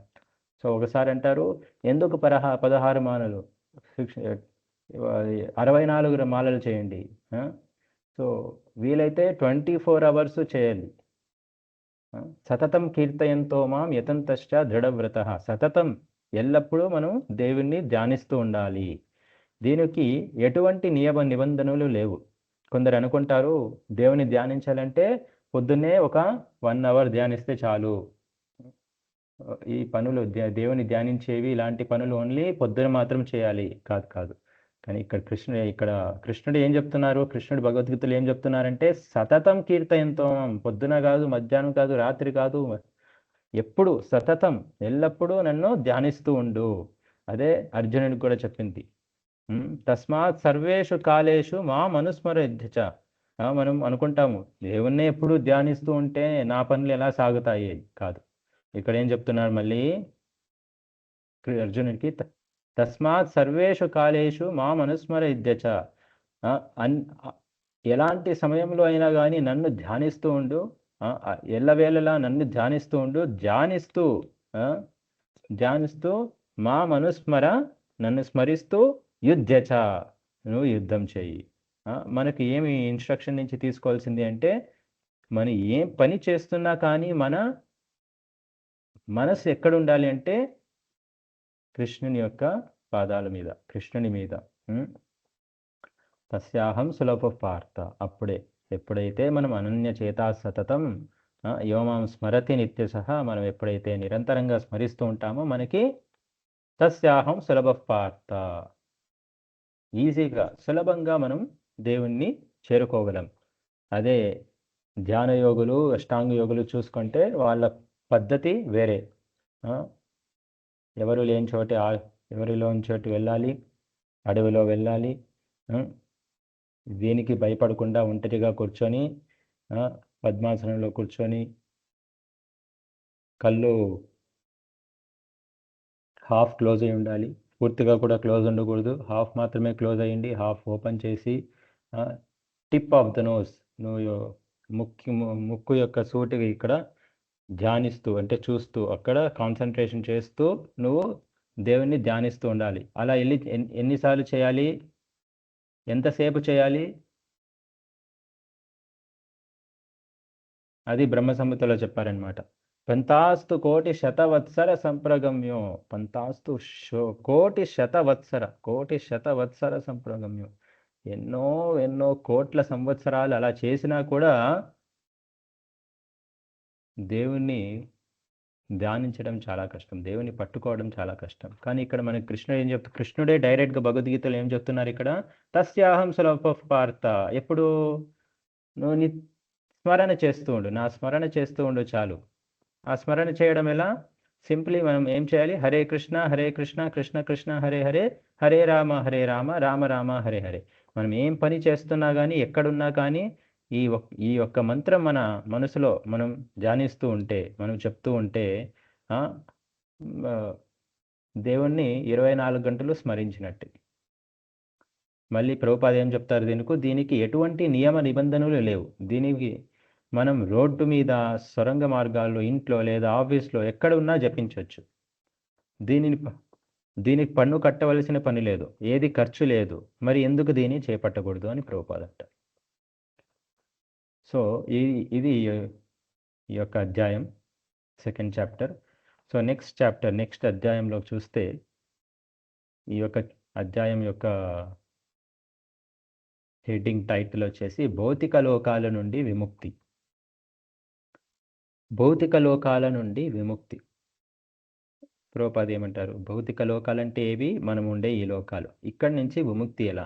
Speaker 1: సో ఒకసారి అంటారు, ఎందుకు 16 మాలలు? 64 మాలలు చేయండి. సో వీలైతే 24 hours చేయాలి. సతతం కీర్తయంతో మాం యతంతశ్చ దృఢవ్రత. సతతం ఎల్లప్పుడూ మనం దేవుణ్ణి ధ్యానిస్తూ ఉండాలి. దీనికి ఎటువంటి నియమ నిబంధనలు లేవు. కొందరు అనుకుంటారు దేవుని ధ్యానించాలంటే పొద్దున్నే ఒక 1 అవర్ ధ్యానిస్తే చాలు. ఈ పనులు దేవుని ధ్యానించేవి ఇలాంటి పనులు ఓన్లీ పొద్దున మాత్రం చేయాలి. కాదు, కాదు. కానీ ఇక్కడ కృష్ణుడు ఏం చెప్తున్నారు? కృష్ణుడు భగవద్గీతలో ఏం చెప్తున్నారంటే సతతం కీర్తయంతం. పొద్దున కాదు, మధ్యాహ్నం కాదు, రాత్రి కాదు, ఎప్పుడు సతతం ఎల్లప్పుడూ నన్ను ధ్యానిస్తూ ఉండు. అదే అర్జునుడికి కూడా చెప్పింది. తస్మాత్ సర్వేషు కాలేషు మాం అనుస్మరేధ్యచ. మనం అనుకుంటాము దేవుణ్ణి ఎప్పుడు ధ్యానిస్తూ ఉంటే నా పనులు ఎలా సాగుతాయి? కాదు. ఇక్కడ ఏం చెప్తున్నారు మళ్ళీ అర్జునుడికి? తస్మాత్ సర్వేషు కాలేషు మాం అనుస్మరేధ్యచ. ఎలాంటి సమయంలో అయినా కానీ నన్ను ధ్యానిస్తూ ఉండు. ఎల్లవేళలా నన్ను ధ్యానిస్తూ ఉండు. ధ్యానిస్తూ మా మనుస్మర, నన్ను స్మరిస్తూ యుద్ధచ, నువ్వు యుద్ధం చెయ్యి. మనకి ఏమి ఇన్స్ట్రక్షన్ నుంచి తీసుకోవాల్సింది అంటే మనం ఏం పని చేస్తున్నా కానీ మన మనసు ఎక్కడ ఉండాలి అంటే కృష్ణుని యొక్క పాదాల మీద, కృష్ణుని మీద. తస్యాహం సులభ పార్థ. ఎప్పుడైతే మనం అనన్య చేతా సతతం యోమాం స్మరతి నిత్యసహ, మనం ఎప్పుడైతే నిరంతరంగా స్మరిస్తూ ఉంటామో మనకి తస్యాహం సులభ పార్థ, ఈజీగా సులభంగా మనం దేవుణ్ణి చేరుకోగలం. అదే ధ్యాన యోగులు, అష్టాంగ యోగులు చూసుకుంటే వాళ్ళ పద్ధతి వేరే. ఎవరు లేని చోటు వెళ్ళాలి, అడవిలో వెళ్ళాలి, దేనికి భయపడకుండా ఒంటరిగా కూర్చొని పద్మాసనంలో కూర్చొని కళ్ళు హాఫ్ క్లోజ్ అయి ఉండాలి, పూర్తిగా కూడా క్లోజ్ ఉండకూడదు. హాఫ్ మాత్రమే క్లోజ్ అయ్యింది, హాఫ్ ఓపెన్ చేసి టిప్ ఆఫ్ ద నోస్, నువ్వు ముక్కు యొక్క సూటిగా ఇక్కడ ధ్యానిస్తూ, అంటే చూస్తూ, అక్కడ కాన్సన్ట్రేషన్ చేస్తూ నువ్వు దేవుణ్ణి ధ్యానిస్తూ ఉండాలి. అలా ఎన్నిసార్లు చేయాలి? ఎంతసేపు చేయాలి? అది బ్రహ్మ సంహితలో చెప్పారనమాట. పంతాస్తు కోటి శతవత్సర సంప్రగమ్యం. పంతాస్తు కోటి శతవత్సర సంప్రగమ్యం. ఎన్నో కోట్ల సంవత్సరాలు అలా చేసినా కూడా దేవుణ్ణి ధ్యానించడం చాలా కష్టం, దేవుని పట్టుకోవడం చాలా కష్టం. కానీ ఇక్కడ మనకి కృష్ణుడే డైరెక్ట్గా భగవద్గీతలో ఏం చెప్తున్నారు? ఇక్కడ తస్యాహం సులభ పార్థ. ఎప్పుడు నువ్వు స్మరణ చేస్తూ ఉండు, నా స్మరణ చేస్తూ ఉండు చాలు. ఆ స్మరణ చేయడం ఎలా? సింప్లీ మనం ఏం చేయాలి? హరే కృష్ణ కృష్ణ కృష్ణ హరే హరే, హరే రామ రామ రామ హరే హరే. మనం ఏం పని చేస్తున్నా కానీ, ఎక్కడున్నా కానీ ఈ ఒక్క మంత్రం మన మనసులో మనం ధ్యానిస్తూ ఉంటే, మనం చెప్తూ ఉంటే దేవుణ్ణి 24 గంటలు స్మరించినట్టు. మళ్ళీ ప్రభుపాద ఏం చెప్తారు? దీనికి ఎటువంటి నియమ నిబంధనలు లేవు. దీనికి మనం రోడ్డు మీద, సొరంగ మార్గాల్లో, ఇంట్లో లేదా ఆఫీస్లో ఎక్కడ ఉన్నా జపించవచ్చు. దీనికి పన్ను కట్టవలసిన పని లేదు, ఏది ఖర్చు లేదు. మరి ఎందుకు దీన్ని చేపట్టకూడదు అని ప్రభుపాదట. సో ఇది ఈ యొక్క అధ్యాయం, సెకండ్ చాప్టర్. సో నెక్స్ట్ అధ్యాయంలో చూస్తే ఈ యొక్క అధ్యాయం యొక్క హెడ్డింగ్ టైటిల్ వచ్చేసి భౌతిక లోకాల నుండి విముక్తి. భౌతిక లోకాల నుండి విముక్తి. ప్రభుపాద ఏమంటారు? భౌతిక లోకాలంటే ఏవి? మనం ఉండే ఈ లోకాలు. ఇక్కడి నుంచి విముక్తి ఎలా?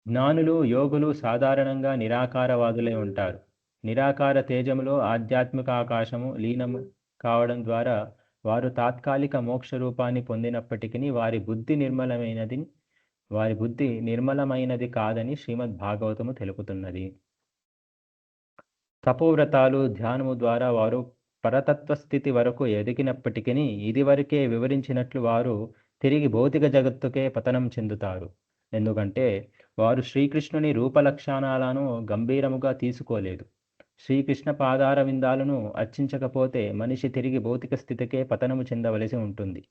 Speaker 1: జ్ఞానులు, యోగులు సాధారణంగా నిరాకారవాదులై ఉంటారు. నిరాకార తేజములో ఆధ్యాత్మిక ఆకాశము లీనము కావడం ద్వారా వారు తాత్కాలిక మోక్ష రూపాన్ని పొందినప్పటికీ వారి బుద్ధి నిర్మలమైనది కాదని శ్రీమద్ భాగవతము తెలుపుతున్నది. తపోవ్రతాలు, ధ్యానము ద్వారా వారు పరతత్వ స్థితి వరకు ఎదిగినప్పటికీ ఇదివరకే వివరించినట్లు వారు తిరిగి భౌతిక జగత్తుకే పతనం చెందుతారు. ఎందుకంటే వారు శ్రీకృష్ణుని రూపలక్షణాలను గంభీరముగా తీసుకోలేదు. శ్రీకృష్ణ పాదార విందాలను అర్చించకపోతే మనిషి తిరిగి భౌతిక స్థితికే పతనము చెందవలసి ఉంటుంది.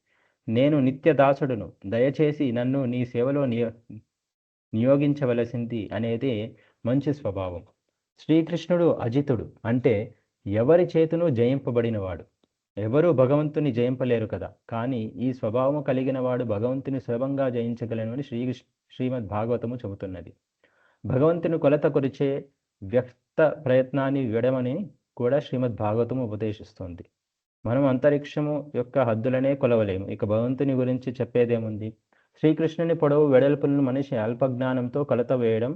Speaker 1: నేను నిత్య దాసుడును, దయచేసి నన్ను నీ సేవలో నియోగించవలసింది అనేది మంచి స్వభావం. శ్రీకృష్ణుడు అజితుడు, అంటే ఎవరి చేతును జయింపబడినవాడు. ఎవరు భగవంతుని జయింపలేరు కదా. కానీ ఈ స్వభావం కలిగిన వాడు భగవంతుని సులభంగా జయించగలను అని శ్రీమద్ భాగవతము చెబుతున్నది. భగవంతుని కొలత కొరిచే వ్యక్త ప్రయత్నాన్ని విడమని కూడా శ్రీమద్ భాగవతము ఉపదేశిస్తుంది. మనం అంతరిక్షము యొక్క హద్దులనే కొలవలేము. ఇక భగవంతుని గురించి చెప్పేదేముంది? శ్రీకృష్ణుని పొడవు వెడల్పులను మనిషి అల్పజ్ఞానంతో కొలత వేయడం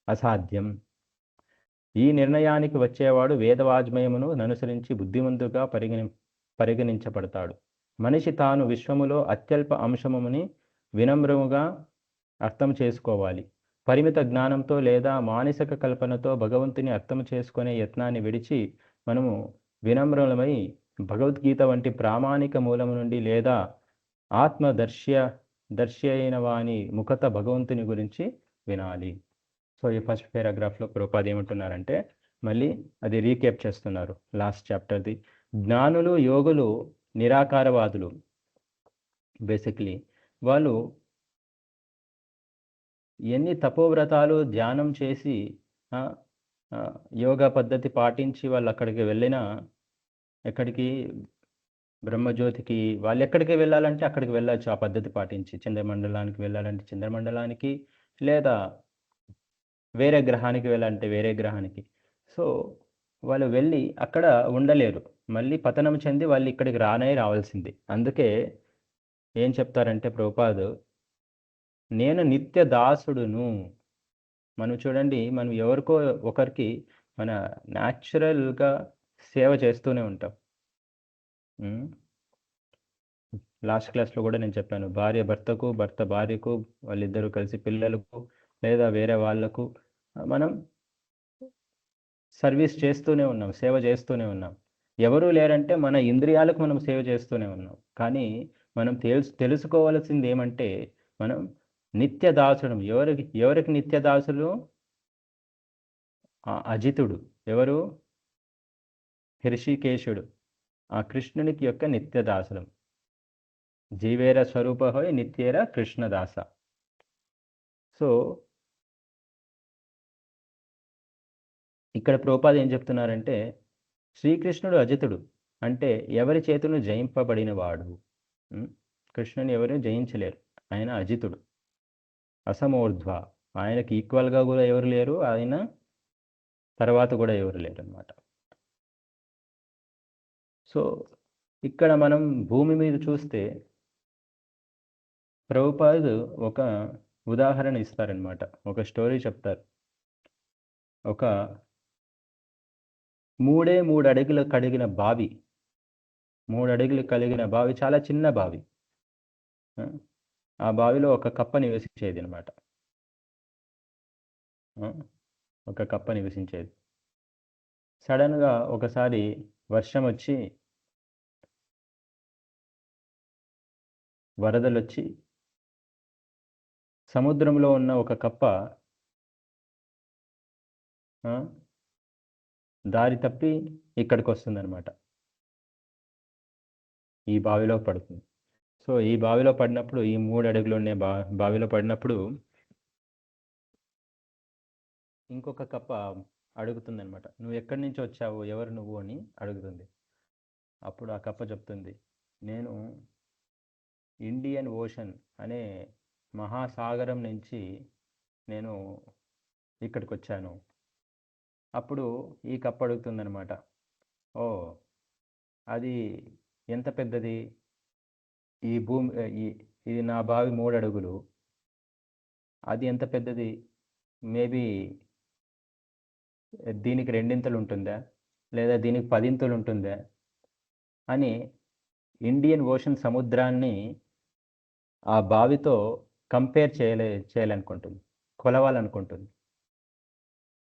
Speaker 1: అసాధ్యం. ఈ నిర్ణయానికి వచ్చేవాడు వేదవాజ్మయమును అనుసరించి బుద్ధిమంతుగా పరిగణించబడతాడు. మనిషి తాను విశ్వములో అత్యల్ప అంశముని వినమ్రముగా అర్థం చేసుకోవాలి. పరిమిత జ్ఞానంతో లేదా మానసిక కల్పనతో భగవంతుని అర్థం చేసుకునే యత్నాన్ని విడిచి మనము వినమ్రమై భగవద్గీత వంటి ప్రామాణిక మూలము నుండి లేదా దర్శి అయిన వాని ముఖత భగవంతుని గురించి వినాలి. సో ఈ ఫస్ట్ పారాగ్రాఫ్లో ప్రభుపాద ఏమంటున్నారంటే, మళ్ళీ అది రీకేప్ చేస్తున్నారు లాస్ట్ చాప్టర్ది. జ్ఞానులు, యోగులు, నిరాకారవాదులు బేసిక్లీ వాళ్ళు ఎన్ని తపోవ్రతాలు ధ్యానం చేసి యోగా పద్ధతి పాటించి వాళ్ళు అక్కడికి వెళ్ళినా, ఎక్కడికి బ్రహ్మజ్యోతికి వాళ్ళు ఎక్కడికి వెళ్ళాలంటే అక్కడికి వెళ్ళచ్చు ఆ పద్ధతి పాటించి. చంద్రమండలానికి వెళ్ళాలంటే చంద్రమండలానికి, లేదా వేరే గ్రహానికి వెళ్ళాలంటే వేరే గ్రహానికి. సో వాళ్ళు వెళ్ళి అక్కడ ఉండలేరు, మళ్ళీ పతనం చెంది వాళ్ళు ఇక్కడికి రావాల్సింది. అందుకే ఏం చెప్తారంటే ప్రభుపాదు, నేను నిత్య దాసుడును. మనం చూడండి, మనం ఎవరికో ఒకరికి మన న్యాచురల్గా సేవ చేస్తూనే ఉంటాం. లాస్ట్ క్లాస్లో కూడా నేను చెప్పాను, భార్య భర్తకు, భర్త భార్యకు, వాళ్ళిద్దరూ కలిసి పిల్లలకు లేదా వేరే వాళ్లకు మనం సర్వీస్ చేస్తూనే ఉన్నాం, సేవ చేస్తూనే ఉన్నాం. ఎవరూ లేరంటే మన ఇంద్రియాలకు మనం సేవ చేస్తూనే ఉన్నాం. కానీ మనం తెలుసుకోవాల్సింది ఏమంటే, మనం నిత్య దాసుడు. ఎవరికి నిత్య దాసుడు? అజితుడు. ఎవరు? హృషికేశుడు. ఆ కృష్ణునికి యొక్క నిత్య దాసులం. జీవేర స్వరూప హోయ్ నిత్యేర కృష్ణదాస. సో ఇక్కడ ప్రభుపాద ఏం చెప్తున్నారంటే, శ్రీకృష్ణుడు అజితుడు అంటే ఎవరి చేతులను జయింపబడినవాడు. కృష్ణుని ఎవరు జయించలేరు, ఆయన అజితుడు, అసమోర్ధ్వ. ఆయనకి ఈక్వల్గా కూడా ఎవరు లేరు, ఆయన తర్వాత కూడా ఎవరు లేరు అన్నమాట. సో ఇక్కడ మనం భూమి మీద చూస్తే ప్రభుపాదుడు ఒక ఉదాహరణ ఇస్తారనమాట, ఒక స్టోరీ చెప్తారు. ఒక 3 అడుగులు కలిగిన బావి, 3 అడుగులు కలిగిన బావి, చాలా చిన్న బావి. ఆ బావిలో ఒక కప్ప నివసించేది అనమాట. ఒక కప్ప నివసించేది. సడన్గా ఒకసారి వర్షం వచ్చి, వరదలు వచ్చి, సముద్రంలో ఉన్న ఒక కప్ప దారి తప్పి ఇక్కడికి వస్తుందన్నమాట. ఈ బావిలో పడుతుంది. సో ఈ బావిలో పడినప్పుడు, ఈ 3 అడుగులు ఉండే బావిలో పడినప్పుడు ఇంకొక కప్ప అడుగుతుందన్నమాట, నువ్వు ఎక్కడి నుంచి వచ్చావు, ఎవరు నువ్వు అని అడుగుతుంది. అప్పుడు ఆ కప్ప చెప్తుంది, నేను ఇండియన్ ఓషన్ అనే మహాసాగరం నుంచి నేను ఇక్కడికి వచ్చాను. అప్పుడు ఈ కప్ప అడుగుతుందన్నమాట, ఓ అది ఎంత పెద్దది? ఈ భూమి, ఇది నా బావి 3 అడుగులు, అది ఎంత పెద్దది? మేబీ దీనికి 2 ఉంటుందా, లేదా దీనికి 10 ఉంటుందా అని ఇండియన్ ఓషన్ సముద్రాన్ని ఆ బావితో కంపేర్ చేయాలనుకుంటుంది, కొలవాలనుకుంటుంది.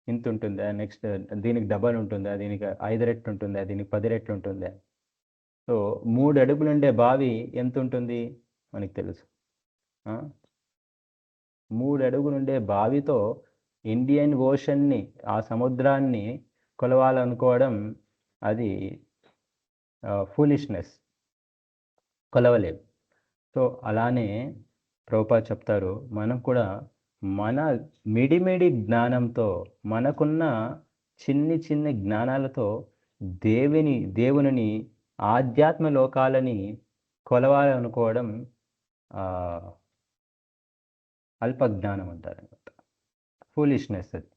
Speaker 1: ఇంత ఉంటుందా, నెక్స్ట్ దీనికి డబల్ ఉంటుందా, దీనికి 5 రెట్లు ఉంటుందా, దీనికి 10 రెట్లు ఉంటుందా? సో 3 అడుగులు ఉండే బావి ఎంత ఉంటుంది మనకి తెలుసు. 3 అడుగులు ఉండే బావితో ఇండియన్ ఓషన్ని, ఆ సముద్రాన్ని కొలవాలనుకోవడం అది ఫూలిష్నెస్, కొలవలేదు. సో అలానే ప్రభుపాద చెప్తారు, మనం కూడా మన మిడిమిడి జ్ఞానంతో, మనకున్న చిన్ని జ్ఞానాలతో దేవుని ఆధ్యాత్మ లోకాలని కొలవాలనుకోవడం అల్పజ్ఞానం అంటారనమాట. ఫూలిష్నెస్ అది.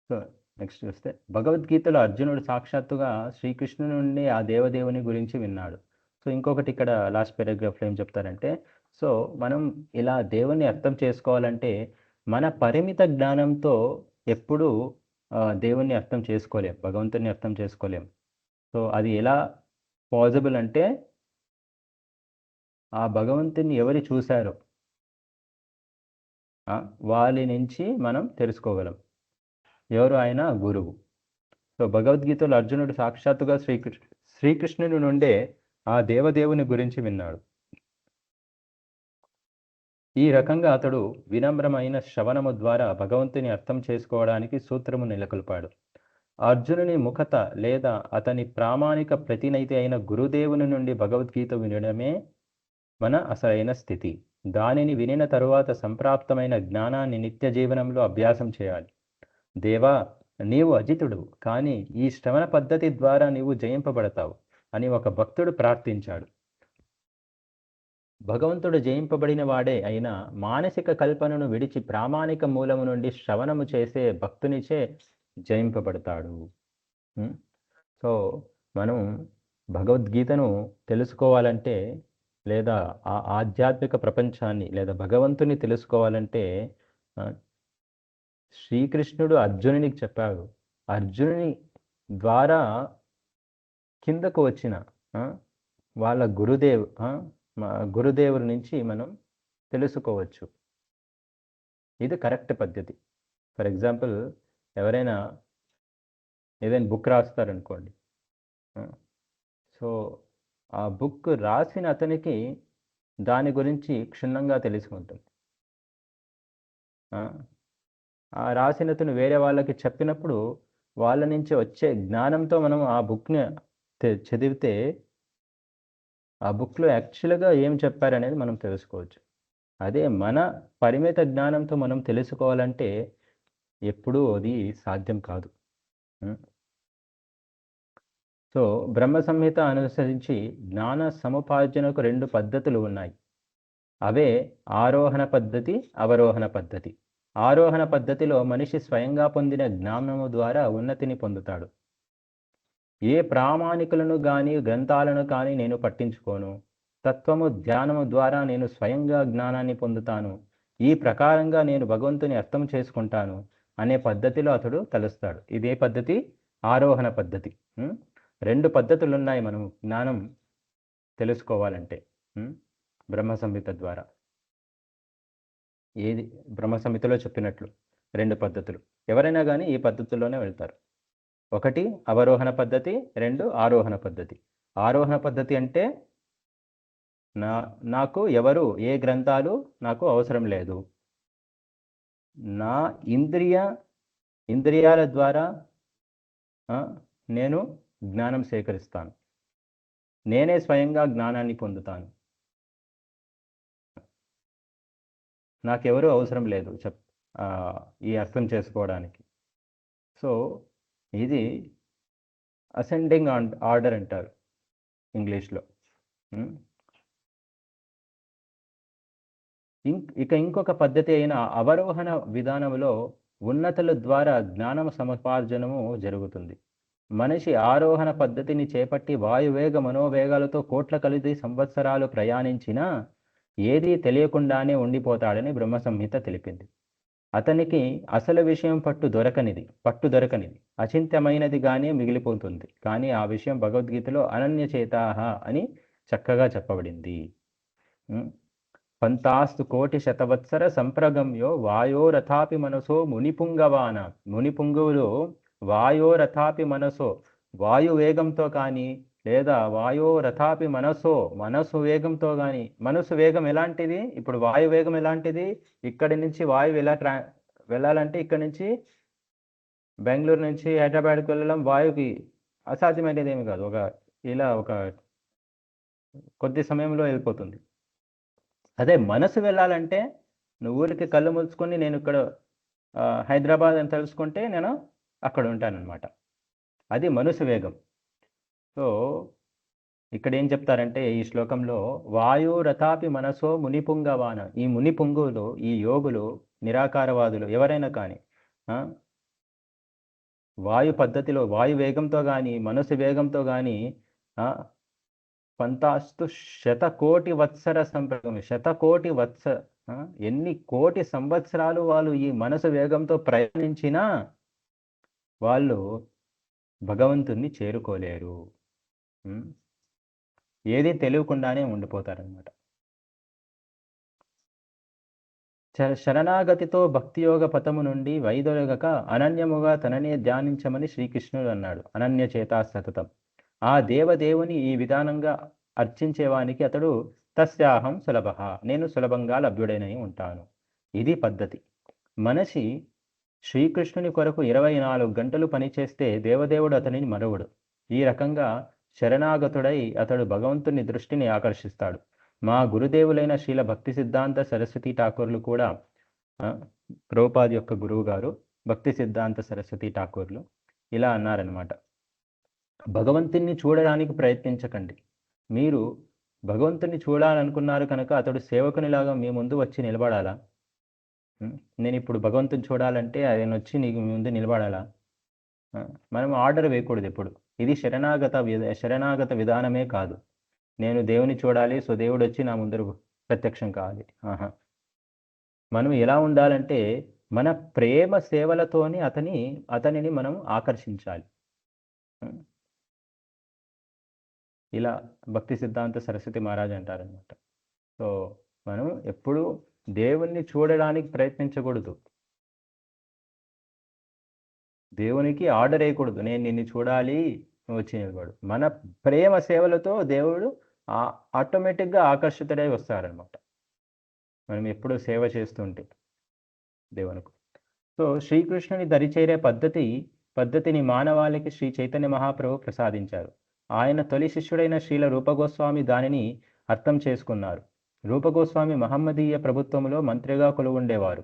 Speaker 1: సో నెక్స్ట్ చూస్తే భగవద్గీతలో అర్జునుడు సాక్షాత్తుగా శ్రీకృష్ణుని నుండి ఆ దేవదేవుని గురించి విన్నాడు. సో ఇంకొకటి ఇక్కడ లాస్ట్ పారాగ్రాఫ్లో ఏం చెప్తారంటే, సో మనం ఇలా దేవుని అర్థం చేసుకోవాలంటే మన పరిమిత జ్ఞానంతో ఎప్పుడూ దేవుణ్ణి అర్థం చేసుకోలేం, భగవంతుని అర్థం చేసుకోలేం. సో అది ఎలా పాసిబుల్ అంటే, ఆ భగవంతుని ఎవరు చూశారో వాళ్ళ నుంచి మనం తెలుసుకోగలం. ఎవరు? ఆయన గురువు. సో భగవద్గీతలో అర్జునుడు సాక్షాత్తుగా శ్రీకృష్ణుని నుండే ఆ దేవదేవుని గురించి విన్నాడు. ఈ రకంగా అతడు వినమ్రమైన శ్రవణము ద్వారా భగవంతుని అర్థం చేసుకోవడానికి సూత్రము నెలకొల్పాడు. అర్జునుని ముఖత లేదా అతని ప్రామాణిక ప్రతినైతి అయిన గురుదేవుని నుండి భగవద్గీత వినడమే మన అసలైన స్థితి. దానిని వినిన తరువాత సంప్రాప్తమైన జ్ఞానాన్ని నిత్య జీవనంలో అభ్యాసం చేయాలి. దేవా, నీవు అజితుడు, కానీ ఈ శ్రవణ పద్ధతి ద్వారా నీవు జయింపబడతావు అని ఒక భక్తుడు ప్రార్థించాడు. భగవంతుడు జయింపబడిన వాడే అయినా మానసిక కల్పనను విడిచి ప్రామాణిక మూలము నుండి శ్రవణము చేసే భక్తునిచే జయింపబడతాడు. సో మనం భగవద్గీతను తెలుసుకోవాలంటే, లేదా ఆ ఆధ్యాత్మిక ప్రపంచాన్ని లేదా భగవంతుని తెలుసుకోవాలంటే శ్రీకృష్ణుడు అర్జునునికి చెప్పాడు. అర్జునుని ద్వారా కిందకు వచ్చిన వాళ్ళ గురుదేవుడి నుంచి మనం తెలుసుకోవచ్చు. ఇది కరెక్ట్ పద్ధతి. ఫర్ ఎగ్జాంపుల్, ఎవరైనా ఏదైనా బుక్ రాస్తారనుకోండి. సో ఆ బుక్ రాసిన అతనికి దాని గురించి క్షుణ్ణంగా తెలిసి ఉంటుంది. ఆ రాసినతను వేరే వాళ్ళకి చెప్పినప్పుడు వాళ్ళ నుంచి వచ్చే జ్ఞానంతో మనం ఆ బుక్ని చదివితే ఆ బుక్లో యాక్చువల్గా ఏం చెప్పారనేది మనం తెలుసుకోవచ్చు. అదే మన పరిమిత జ్ఞానంతో మనం తెలుసుకోవాలంటే ఎప్పుడూ అది సాధ్యం కాదు. సో బ్రహ్మ సంహిత అనుసరించి జ్ఞాన సముపార్జనకు 2 పద్ధతులు ఉన్నాయి. అవే ఆరోహణ పద్ధతి, అవరోహణ పద్ధతి. ఆరోహణ పద్ధతిలో మనిషి స్వయంగా పొందిన జ్ఞానము ద్వారా ఉన్నతిని పొందుతాడు. ఏ ప్రామాణికులను కానీ గ్రంథాలను కానీ నేను పట్టించుకోను. తత్వము ధ్యానము ద్వారా నేను స్వయంగా జ్ఞానాన్ని పొందుతాను. ఈ ప్రకారంగా నేను భగవంతుని అర్థం చేసుకుంటాను అనే పద్ధతిలో అతడు తలుస్తాడు. ఇదే పద్ధతి ఆరోహణ పద్ధతి. 2 పద్ధతులు ఉన్నాయి మనం జ్ఞానం తెలుసుకోవాలంటే బ్రహ్మ సంహిత ద్వారా. ఏది బ్రహ్మ సంహితలో చెప్పినట్లు 2 పద్ధతులు. ఎవరైనా కానీ ఈ పద్ధతుల్లోనే వెళ్తారు. 1 అవరోహణ పద్ధతి, 2 ఆరోహణ పద్ధతి. ఆరోహణ పద్ధతి అంటే నాకు ఎవరు ఏ గ్రంథాలు నాకు అవసరం లేదు. నా ఇంద్రియాల ద్వారా నేను జ్ఞానం సేకరిస్తాను. నేనే స్వయంగా జ్ఞానాన్ని పొందుతాను. నాకెవరూ అవసరం లేదు ఈ అర్థం చేసుకోవడానికి. సో ఇది అసెండింగ్ ఆర్డర్ అంటారు ఇంగ్లీష్లో. ఇక ఇంకొక పద్ధతి అయిన అవరోహణ విధానంలో ఉన్నతుల ద్వారా జ్ఞానం సముపార్జనము జరుగుతుంది. మనిషి ఆరోహణ పద్ధతిని చేపట్టి వాయువేగ మనోవేగాలతో కోట్ల కొలది సంవత్సరాలు ప్రయాణించినా ఏదీ తెలియకుండానే ఉండిపోతాడని బ్రహ్మ సంహిత తెలిపింది. అతనికి అసలు విషయం పట్టు దొరకనిది అచింత్యమైనదిగానే మిగిలిపోతుంది. కానీ ఆ విషయం భగవద్గీతలో అనన్యచేతాః అని చక్కగా చెప్పబడింది. పంతాస్తు కోటి శతవత్సర సంప్రగమ్యో వాయోరథాపి మనసో మునిపుంగవాన. మునిపుంగువులో వాయోరథాపి మనసో, వాయు వేగంతో కానీ లేదా వాయోరథాపి మనసు వేగంతో కానీ. మనసు వేగం ఎలాంటిది? ఇప్పుడు వాయు వేగం ఎలాంటిది? ఇక్కడి నుంచి వాయువు ఎలా వెళ్ళాలంటే ఇక్కడి నుంచి బెంగళూరు నుంచి హైదరాబాద్కి వెళ్ళడం వాయువుకి అసాధ్యమైనది ఏమి కాదు. ఒక కొద్ది సమయంలో వెళ్ళిపోతుంది. అదే మనసు వెళ్ళాలంటే నువ్వు ఊరికి కళ్ళు మూసుకొని నేను ఇక్కడ హైదరాబాద్ అని తెలుసుకుంటే నేను అక్కడ ఉంటానన్నమాట. అది మనసు వేగం. సో ఇక్కడ ఏం చెప్తారంటే ఈ శ్లోకంలో వాయురథాపి మనసో మునిపుంగవాన, ఈ మునిపుంగులు, ఈ యోగులు, నిరాకారవాదులు ఎవరైనా కానీ ఆ, వాయు పద్ధతిలో వాయు వేగంతో కానీ మనసు వేగంతో కానీ పంతాస్తు శతకోటి వత్సర సంప్రగమి, శతకోటి ఆ, ఎన్ని కోటి సంవత్సరాలు వాళ్ళు ఈ మనసు వేగంతో ప్రయాణించినా వాళ్ళు భగవంతుణ్ణి చేరుకోలేరు. ఏది తెలియకుండానే ఉండిపోతారనమాట. శరణాగతితో భక్తియోగ పథము నుండి వైదొలగక అనన్యముగా తననే ధ్యానించమని శ్రీకృష్ణుడు అన్నాడు. అనన్య చేతా సతతం. ఆ దేవదేవుని ఈ విధానంగా అర్చించేవానికి అతడు తస్యాహం సులభ, నేను సులభంగా లభ్యుడైనై ఉంటాను. ఇది పద్ధతి. మనిషి శ్రీకృష్ణుని కొరకు 24 గంటలు పనిచేస్తే దేవదేవుడు అతనిని మరువడు. ఈ రకంగా శరణాగతుడై అతడు భగవంతుని దృష్టిని ఆకర్షిస్తాడు. మా గురుదేవులైన శ్రీల భక్తి సిద్ధాంత సరస్వతి ఠాకూర్లు కూడా, ప్రభుపాద్ యొక్క గురువు గారు భక్తి సిద్ధాంత సరస్వతి ఠాకూర్లు ఇలా అన్నారనమాట. భగవంతుని చూడడానికి ప్రయత్నించకండి. మీరు భగవంతుని చూడాలనుకున్నారు కనుక అతడు సేవకునిలాగా మీ ముందు వచ్చి నిలబడాలా? నేను ఇప్పుడు భగవంతుని చూడాలంటే ఆయన వచ్చి నీకు ముందు నిలబడాలా? మనం ఆర్డర్ వేయకూడదు ఎప్పుడు. ఇది శరణాగత విధానమే కాదు. నేను దేవుని చూడాలి, సో దేవుడు వచ్చి నా ముందర ప్రత్యక్షం కావాలి. మనం ఎలా ఉండాలంటే మన ప్రేమ సేవలతోని అతనిని మనం ఆకర్షించాలి. ఇలా భక్తి సిద్ధాంత సరస్వతి మహారాజ్ అంటారనమాట. సో మనం ఎప్పుడు దేవుణ్ణి చూడడానికి ప్రయత్నించకూడదు. దేవునికి ఆర్డర్ వేయకూడదు, నేను నిన్ను చూడాలి, వచ్చి నిలబడు. మన ప్రేమ సేవలతో దేవుడు ఆటోమేటిక్గా ఆకర్షితుడై వస్తారనమాట, మనం ఎప్పుడు సేవ చేస్తుంటే దేవునికి. సో శ్రీకృష్ణుని దరిచేరే పద్ధతిని మానవాళికి శ్రీ చైతన్య మహాప్రభు ప్రసాదించారు. ఆయన తొలి శిష్యుడైన శ్రీల రూపగోస్వామి దానిని అర్థం చేసుకున్నారు. రూపగోస్వామి మహమ్మదీయ ప్రభుత్వంలో మంత్రిగా కొలువుండేవారు.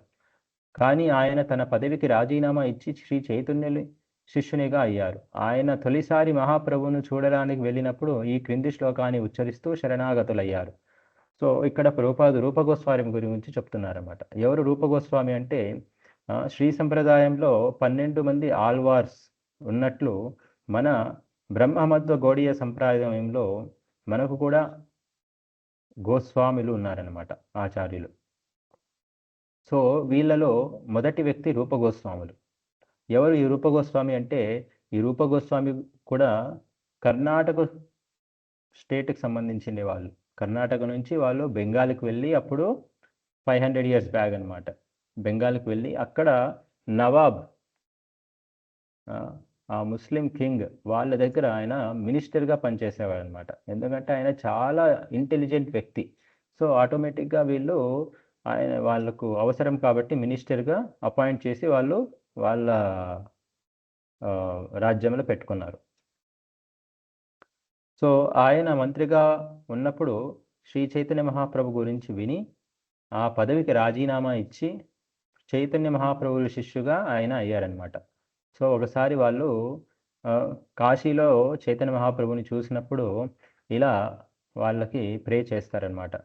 Speaker 1: కానీ ఆయన తన పదవికి రాజీనామా ఇచ్చి శ్రీ చైతన్యుని శిష్యునిగా అయ్యారు. ఆయన తొలిసారి మహాప్రభువును చూడడానికి వెళ్ళినప్పుడు ఈ క్రింది శ్లోకాన్ని ఉచ్చరిస్తూ శరణాగతులయ్యారు. సో ఇక్కడ ప్రభుపాదులు రూపగోస్వామి గురించి చెప్తున్నారన్నమాట. ఎవరు రూపగోస్వామి అంటే శ్రీ సంప్రదాయంలో 12 మంది ఆల్వార్స్ ఉన్నట్లు మన బ్రహ్మమధ్వ గౌడీయ సంప్రదాయంలో మనకు కూడా గోస్వాములు ఉన్నారన్నమాట, ఆచార్యులు. సో వీళ్ళలో మొదటి వ్యక్తి రూపగోస్వాములు. ఎవరు ఈ రూపగోస్వామి అంటే, ఈ రూపగోస్వామి కూడా కర్ణాటక స్టేట్కి సంబంధించిన వాళ్ళు. కర్ణాటక నుంచి వాళ్ళు బెంగాల్కి వెళ్ళి, అప్పుడు 500 years బ్యాక్ అనమాట, బెంగాల్కి వెళ్ళి అక్కడ నవాబ్, ఆ ముస్లిం కింగ్ వాళ్ళ దగ్గర ఆయన మినిస్టర్గా పనిచేసేవాడు అనమాట. ఎందుకంటే ఆయన చాలా ఇంటెలిజెంట్ వ్యక్తి. సో ఆటోమేటిక్గా వీళ్ళు వాళ్ళకు అవసరం కాబట్టి మినిస్టర్గా అపాయింట్ చేసి వాళ్ళు వాళ్ళ రాజ్యంలో పెట్టుకున్నారు. సో ఆయన మంత్రిగా ఉన్నప్పుడు శ్రీ చైతన్య మహాప్రభు గురించి విని ఆ పదవికి రాజీనామా ఇచ్చి చైతన్య మహాప్రభువుల శిష్యుగా ఆయన అయ్యారనమాట. సో ఒకసారి వాళ్ళు కాశీలో చైతన్య మహాప్రభుని చూసినప్పుడు ఇలా వాళ్ళకి ప్రే చేస్తారనమాట.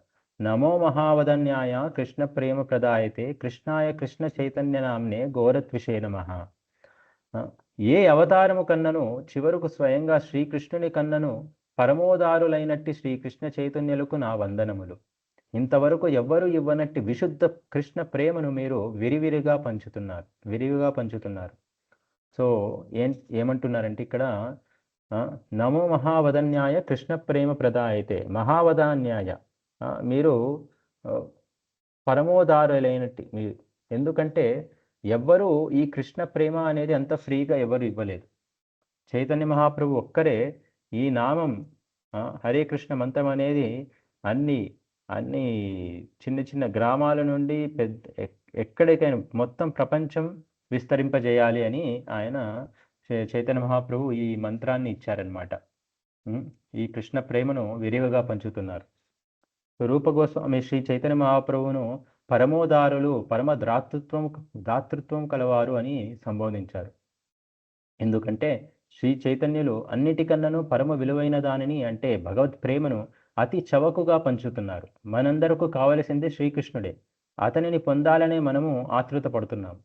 Speaker 1: నమో మహావదన్యాయ కృష్ణ ప్రేమ ప్రదాయతే కృష్ణాయ కృష్ణ చైతన్య నామ్నే గోరత్విషే నమః. ఏ అవతారము కన్నను చివరకు స్వయంగా శ్రీకృష్ణుని కన్నను పరమోదారులైనట్టి శ్రీకృష్ణ చైతన్యులకు నా వందనములు. ఇంతవరకు ఎవ్వరూ ఇవ్వనట్టి విశుద్ధ కృష్ణ ప్రేమను మీరు విరివిగా పంచుతున్నారు. సో ఏమంటున్నారంటే ఇక్కడ నమో మహావదన్యాయ కృష్ణ ప్రేమ ప్రదాయతే, మహావదాన్యాయ మీరు పరమోదారులైనట్టి మీరు. ఎందుకంటే ఎవ్వరూ ఈ కృష్ణ ప్రేమ అనేది అంత ఫ్రీగా ఎవరు ఇవ్వలేదు. చైతన్య మహాప్రభు ఒక్కరే ఈ నామం హరే కృష్ణ మంత్రం అనేది అన్ని చిన్న చిన్న గ్రామాల నుండి ఎక్కడికైనా మొత్తం ప్రపంచం విస్తరింపజేయాలి అని ఆయన చైతన్య మహాప్రభు ఈ మంత్రాన్ని ఇచ్చారనమాట. ఈ కృష్ణ ప్రేమను విరివిగా పంచుతున్నారు. రూపగోస్వామి శ్రీ చైతన్య మహాప్రభువును పరమోదారులు, దాతృత్వం కలవారు అని సంబోధించారు. ఎందుకంటే శ్రీ చైతన్యులు అన్నిటికన్నాను పరమ విలువైన దానిని అంటే భగవత్ ప్రేమను అతి చవకగా పంచుతున్నారు. మనందరకు కావలసింది శ్రీకృష్ణుడే. అతనిని పొందాలనే మనము ఆతృత పడుతున్నాం.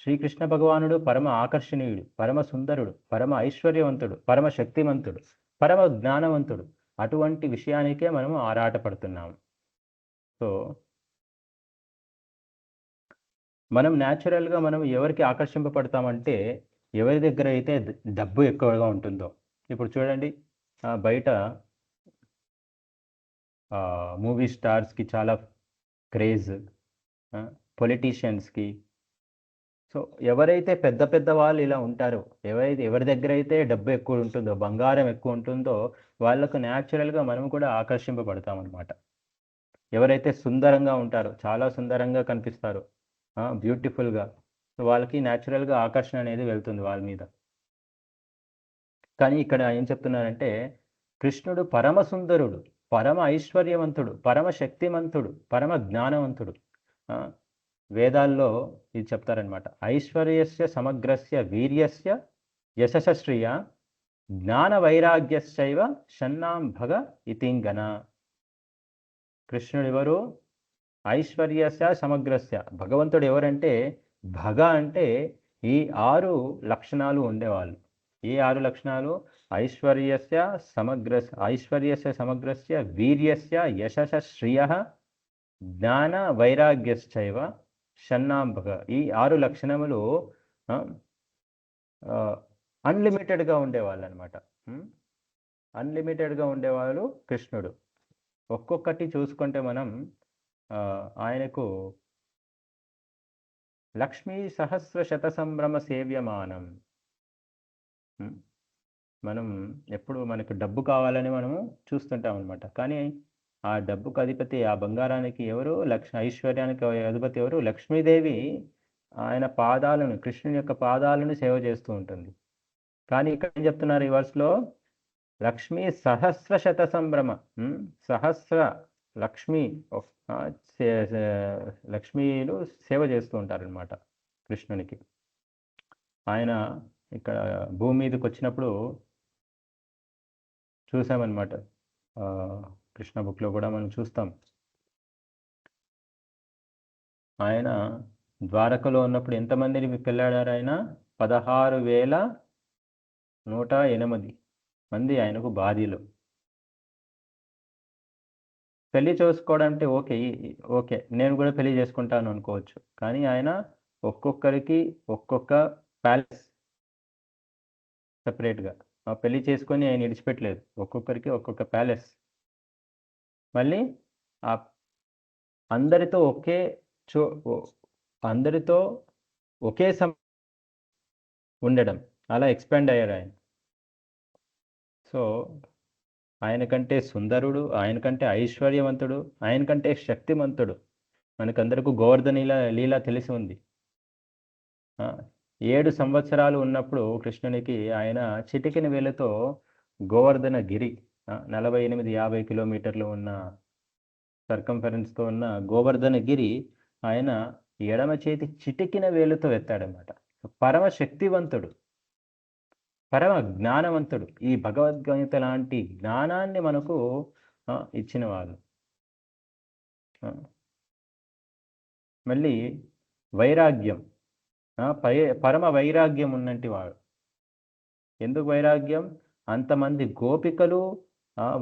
Speaker 1: శ్రీకృష్ణ భగవానుడు పరమ ఆకర్షణీయుడు, పరమ సుందరుడు, పరమ ఐశ్వర్యవంతుడు, పరమ శక్తిమంతుడు, పరమ జ్ఞానవంతుడు. అటువంటి విషయానికే మనము ఆరాటపడుతున్నాము. సో మనం న్యాచురల్గా మనం ఎవరికి ఆకర్షింపబడతామంటే ఎవరి దగ్గర అయితే డబ్బు ఎక్కువగా ఉంటుందో. ఇప్పుడు చూడండి, బయట మూవీ స్టార్స్కి చాలా క్రేజ్, పొలిటీషియన్స్కి. సో ఎవరైతే పెద్ద పెద్ద వాళ్ళు ఇలా ఉంటారో, ఎవరి దగ్గర అయితే డబ్బు ఎక్కువ ఉంటుందో, బంగారం ఎక్కువ ఉంటుందో, వాళ్ళకు న్యాచురల్గా మనం కూడా ఆకర్షింపబడతాం అన్నమాట. ఎవరైతే సుందరంగా ఉంటారో, చాలా సుందరంగా కనిపిస్తారో, బ్యూటిఫుల్గా, వాళ్ళకి న్యాచురల్గా ఆకర్షణ అనేది వెళ్తుంది వాళ్ళ మీద. కానీ ఇక్కడ ఏం చెప్తున్నారంటే కృష్ణుడు పరమ సుందరుడు, పరమ ఐశ్వర్యవంతుడు, పరమ శక్తిమంతుడు, పరమ జ్ఞానవంతుడు. వేదాల్లో ఇది చెప్తారనమాట. ఐశ్వర్యస్య సమగ్రస్య వీర్యస్య యశశ్రియ జ్ఞాన వైరాగ్యశ్చైవ షన్నాం భగ ఇతింగన. కృష్ణుడు ఎవరు? ఐశ్వర్యస్య సమగ్రస్య. భగవంతుడు ఎవరంటే భగ అంటే ఈ 6 లక్షణాలు ఉండేవాళ్ళు. ఈ 6 లక్షణాలు ఐశ్వర్యస్య సమగ్రస్య వీర్యస్య యశస శ్రియ జ్ఞాన వైరాగ్యశ్చైవ షన్నాం భగ. ఈ 6 లక్షణములు అన్లిమిటెడ్గా ఉండేవాళ్ళు అనమాట. అన్లిమిటెడ్గా ఉండేవాళ్ళు కృష్ణుడు. ఒక్కొక్కటి చూసుకుంటే మనం ఆయనకు లక్ష్మీ సహస్ర శత సంభ్రమ సేవ్యమానం. మనం ఎప్పుడు మనకు డబ్బు కావాలని మనము చూస్తుంటాం అనమాట. కానీ ఆ డబ్బుకు అధిపతి, ఆ బంగారానికి ఎవరు? ఐశ్వర్యానికి అధిపతి ఎవరు? లక్ష్మీదేవి. ఆయన పాదాలను, కృష్ణుని యొక్క పాదాలను సేవ చేస్తూ ఉంటుంది. కానీ ఇక్కడ ఏం చెప్తున్నారు ఈ వర్స్లో? లక్ష్మీ సహస్ర శత సంభ్రమ. సహస్ర లక్ష్మీ లక్ష్మీలు సేవ చేస్తూ ఉంటారనమాట కృష్ణునికి. ఆయన ఇక్కడ భూమి మీదకి వచ్చినప్పుడు చూసామన్నమాట. కృష్ణ బుక్లో కూడా మనం చూస్తాం. ఆయన ద్వారకలో ఉన్నప్పుడు ఎంతమందిని పెళ్ళాడారు? ఆయన 16,108 మంది ఆయనకు భార్యలు. పెళ్లి చేసుకోవడం అంటే ఓకే నేను కూడా పెళ్లి చేసుకుంటాను అనుకోవచ్చు. కానీ ఆయన ఒక్కొక్కరికి ఒక్కొక్క ప్యాలెస్ సపరేట్గా పెళ్లి చేసుకొని ఆయన విడిచిపెట్టలేదు. ఒక్కొక్కరికి ఒక్కొక్క ప్యాలెస్. మళ్ళీ అందరితో అందరితో ఒకే ఉండడం, అలా ఎక్స్పాండ్ అయ్యారు ఆయన. సో ఆయనకంటే సుందరుడు, ఆయనకంటే ఐశ్వర్యవంతుడు, ఆయనకంటే శక్తిమంతుడు. మనకందరకు గోవర్ధన లీల తెలిసి ఉంది. 7 సంవత్సరాలు ఉన్నప్పుడు కృష్ణునికి ఆయన చిటికిన వేలతో గోవర్ధన గిరి, 48-50 కిలోమీటర్లు ఉన్న సర్కంఫరెన్స్తో ఉన్న గోవర్ధన గిరి ఆయన ఎడమ చేతి చిటికిన వేలుతో ఎత్తాడనమాట. పరమ శక్తివంతుడు, పరమ జ్ఞానవంతుడు. ఈ భగవద్గీత లాంటి జ్ఞానాన్ని మనకు ఇచ్చిన వాళ్ళు. మళ్ళీ వైరాగ్యం, పరమ వైరాగ్యం ఉన్నంటి వాడు. ఎందుకు వైరాగ్యం? అంతమంది గోపికలు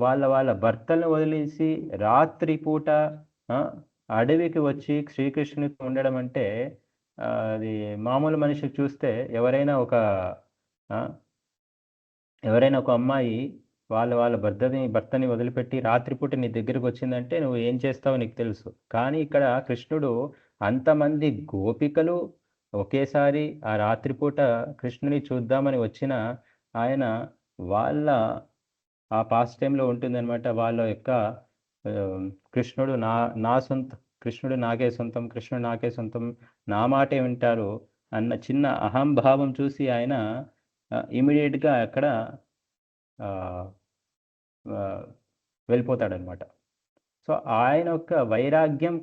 Speaker 1: వాళ్ళ భర్తలను వదిలేసి రాత్రిపూట అడవికి వచ్చి శ్రీకృష్ణునితో ఉండడం అంటే అది మామూలు మనిషికి చూస్తే ఎవరైనా ఒక అమ్మాయి వాళ్ళ భర్తని వదిలిపెట్టి రాత్రిపూట నీ దగ్గరికి వచ్చిందంటే నువ్వు ఏం చేస్తావో నీకు తెలుసు. కానీ ఇక్కడ కృష్ణుడు అంతమంది గోపికలు ఒకేసారి ఆ రాత్రిపూట కృష్ణుని చూద్దామని వచ్చిన ఆయన వాళ్ళ ఆ పాస్ట్ టైంలో ఉంటుందన్నమాట. వాళ్ళ యొక్క కృష్ణుడు నా సొంతం, కృష్ణుడు నాకే సొంతం, కృష్ణుడు నాకే సొంతం, నా మాటే వింటారు అన్న చిన్న అహంభావం చూసి ఆయన ఇమీడియట్గా అక్కడ వెళ్ళిపోతాడనమాట. సో ఆయన యొక్క వైరాగ్యం,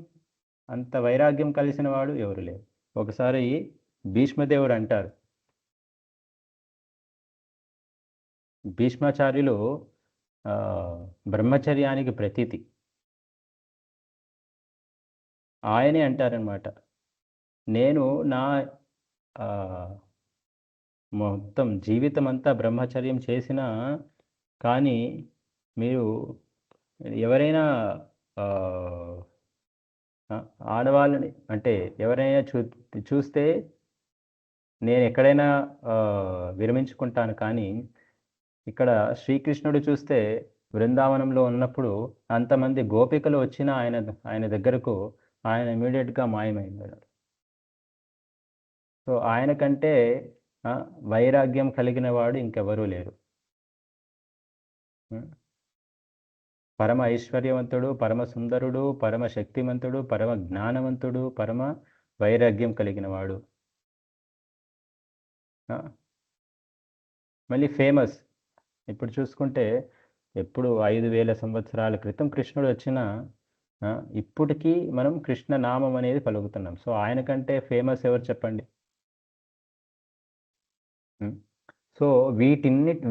Speaker 1: అంత వైరాగ్యం కలిసిన వాడు ఎవరు లేరు. ఒకసారి భీష్మదేవుడు అంటారు, భీష్మాచార్యులు ఆ, బ్రహ్మచర్యానికి ప్రతీతి. ఆయనే అంటారనమాట, నేను నా ఆ, మొత్తం జీవితం అంతా బ్రహ్మచర్యం చేసినా కానీ మీరు ఎవరైనా ఆ, ఆ, ఆడవాళ్ళని అంటే ఎవరైనా చూస్తే నేను ఎక్కడైనా ఆ, విరమించుకుంటాను, కానీ ఇక్కడ శ్రీకృష్ణుడు చూస్తే బృందావనంలో ఉన్నప్పుడు అంతమంది గోపికలు వచ్చిన ఆయన దగ్గరకు ఆయన ఇమీడియట్గా మాయమైపోయాడు. సో ఆయన కంటే ఆ, వైరాగ్యం కలిగిన వాడు ఇంకెవరూ లేరు. ఉం? పరమ ఐశ్వర్యవంతుడు, పరమ సుందరుడు, పరమ శక్తిమంతుడు, పరమ జ్ఞానవంతుడు, పరమ వైరాగ్యం కలిగిన వాడు. ఆ, మళ్ళీ ఫేమస్. ఇప్పుడు చూసుకుంటే ఎప్పుడు 5,000 సంవత్సరాల క్రితం కృష్ణుడు వచ్చిన ఆ, ఇప్పటికీ మనం కృష్ణ నామం అనేది పలుకుతున్నాం. సో ఆయన కంటే ఫేమస్ ఎవరు చెప్పండి? ఉం? సో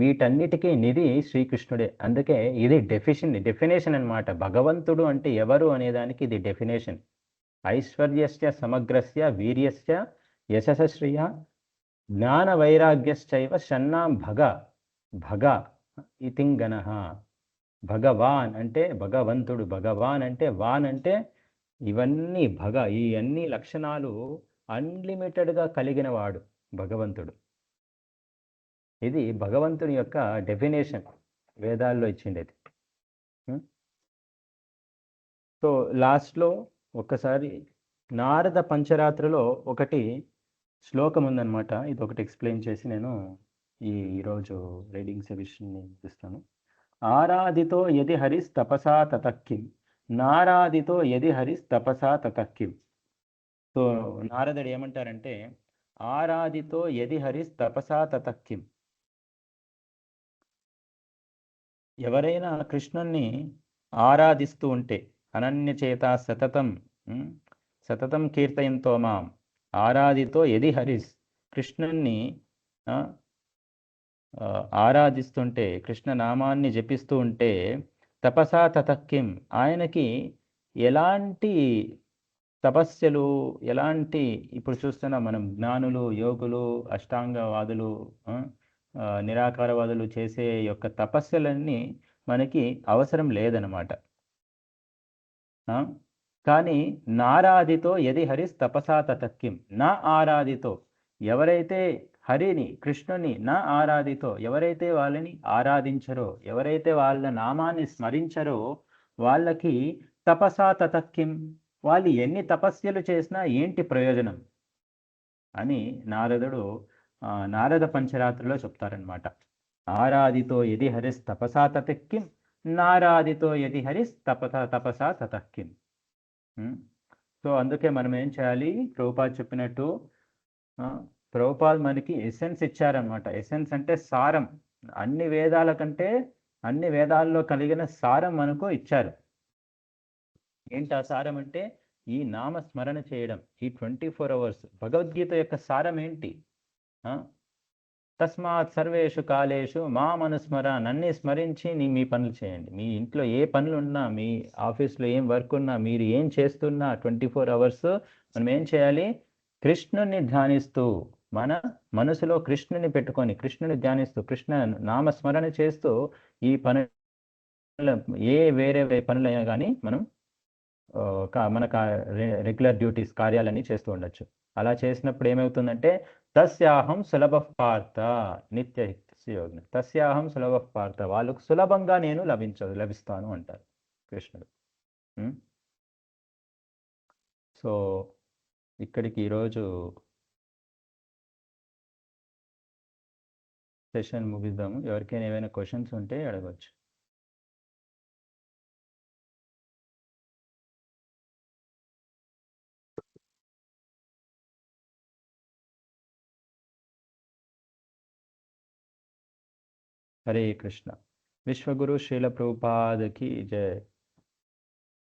Speaker 1: వీటన్నిటికీ నిధి శ్రీకృష్ణుడే. అందుకే ఇది డెఫినేషన్ అన్నమాట. భగవంతుడు అంటే ఎవరు అనేదానికి ఇది డెఫినేషన్. ఐశ్వర్యస్య సమగ్రస్య వీర్యస్య యశస్శ్రియ జ్ఞాన వైరాగ్యశ్చైవ షన్నాం భగ ఇతింగనః. భగవాన్ అంటే భగవంతుడు, భగవాన్ అంటే వాన్ అంటే ఇవన్నీ ఈ అన్ని లక్షణాలు అన్లిమిటెడ్గా కలిగిన వాడు భగవంతుడు. ఇది భగవంతుని యొక్క డెఫినేషన్ వేదాల్లో ఇచ్చిండేది. సో లాస్ట్లో ఒక్కసారి నారద పంచరాత్రిలో ఒకటి శ్లోకం ఉందన్నమాట. ఇది ఒకటి ఎక్స్ప్లెయిన్ చేసి నేను ఈరోజు రీడింగ్ సెషన్ని ఇస్తాను. ఆరాధితో యది హరిస్ తపసా తతక్కిం, నారాధితో యది హరిస్ తపసా తతక్కిం. సో నారదుడు ఏమంటారంటే, ఆరాధితో యది హరిస్ తపసా తతక్కిం, ఎవరైనా కృష్ణుణ్ణి ఆరాధిస్తూ ఉంటే అనన్య చేత సతతం సతతం కీర్తయంతో మాం, ఆరాధితో యది హరిస్, కృష్ణుణ్ణి ఆరాధిస్తుంటే, కృష్ణ నామాన్ని జపిస్తూ ఉంటే, తపసా తతక్కిం, ఆయనకి ఎలాంటి తపస్యలు, ఎలాంటి ఇప్పుడు చూస్తున్నాం మనం జ్ఞానులు, యోగులు, అష్టాంగవాదులు, నిరాకారవాదులు చేసే యొక్క తపస్యలన్నీ మనకి అవసరం లేదనమాట. కానీ నారాధితో యది హరిస్ తపసా తతక్కిం, నా ఆరాధితో, ఎవరైతే హరిని కృష్ణుని నా ఆరాధితో, ఎవరైతే వాళ్ళని ఆరాధించరో, ఎవరైతే వాళ్ళ నామాన్ని స్మరించరో వాళ్ళకి తపసా తతక్కిం, వాళ్ళు ఎన్ని తపస్యలు చేసినా ఏంటి ప్రయోజనం అని నారదుడు నారద పంచరాత్రిలో చెప్తారనమాట. ఆరాధితో యది హరిస్ తపసా తతక్కిం, నారాధితో యది హరిస్ తపసా తతక్కిం. సో అందుకే మనం ఏం చేయాలి? ప్రభుపాద్ చెప్పినట్టు ప్రభుపాద్ మనకి ఎసెన్స్ ఇచ్చారనమాట. ఎసెన్స్ అంటే సారం. అన్ని వేదాల కంటే అన్ని వేదాల్లో కలిగిన సారం మనకు ఇచ్చారు. ఏంటి ఆ సారం అంటే ఈ నామస్మరణ చేయడం, ఈ 24 hours. భగవద్గీత యొక్క సారం ఏంటి? తస్మాత్ సర్వేషు కాలేషు మామనుస్మర, నన్ను స్మరించి మీ పనులు చేయండి. మీ ఇంట్లో ఏ పనులు ఉన్నా, మీ ఆఫీస్లో ఏం వర్క్ ఉన్నా, మీరు ఏం చేస్తున్నా 24 hours మనం ఏం చేయాలి? కృష్ణుని ధ్యానిస్తూ, మన మనసులో కృష్ణుని పెట్టుకొని, కృష్ణుని ధ్యానిస్తూ, కృష్ణ నామస్మరణ చేస్తూ ఈ పనులు, ఏ వేరే పనులైనా కానీ మనం మన రెగ్యులర్ డ్యూటీస్, కార్యాలన్నీ చేస్తూ ఉండొచ్చు. అలా చేసినప్పుడు ఏమవుతుందంటే తస్యాహం సులభ పార్థ నిత్య యోగిన, తస్యాహం సులభ పార్థ, వాళ్ళకు సులభంగా నేను లభిస్తాను అంటారు కృష్ణుడు. సో ఇక్కడికి ఈరోజు సెషన్ ముగిద్దాము. ఎవరికైనా ఏమైనా క్వశ్చన్స్ ఉంటే అడగవచ్చు. హరే కృష్ణ. విశ్వగురు శ్రీల ప్రభుపాద్ की जय.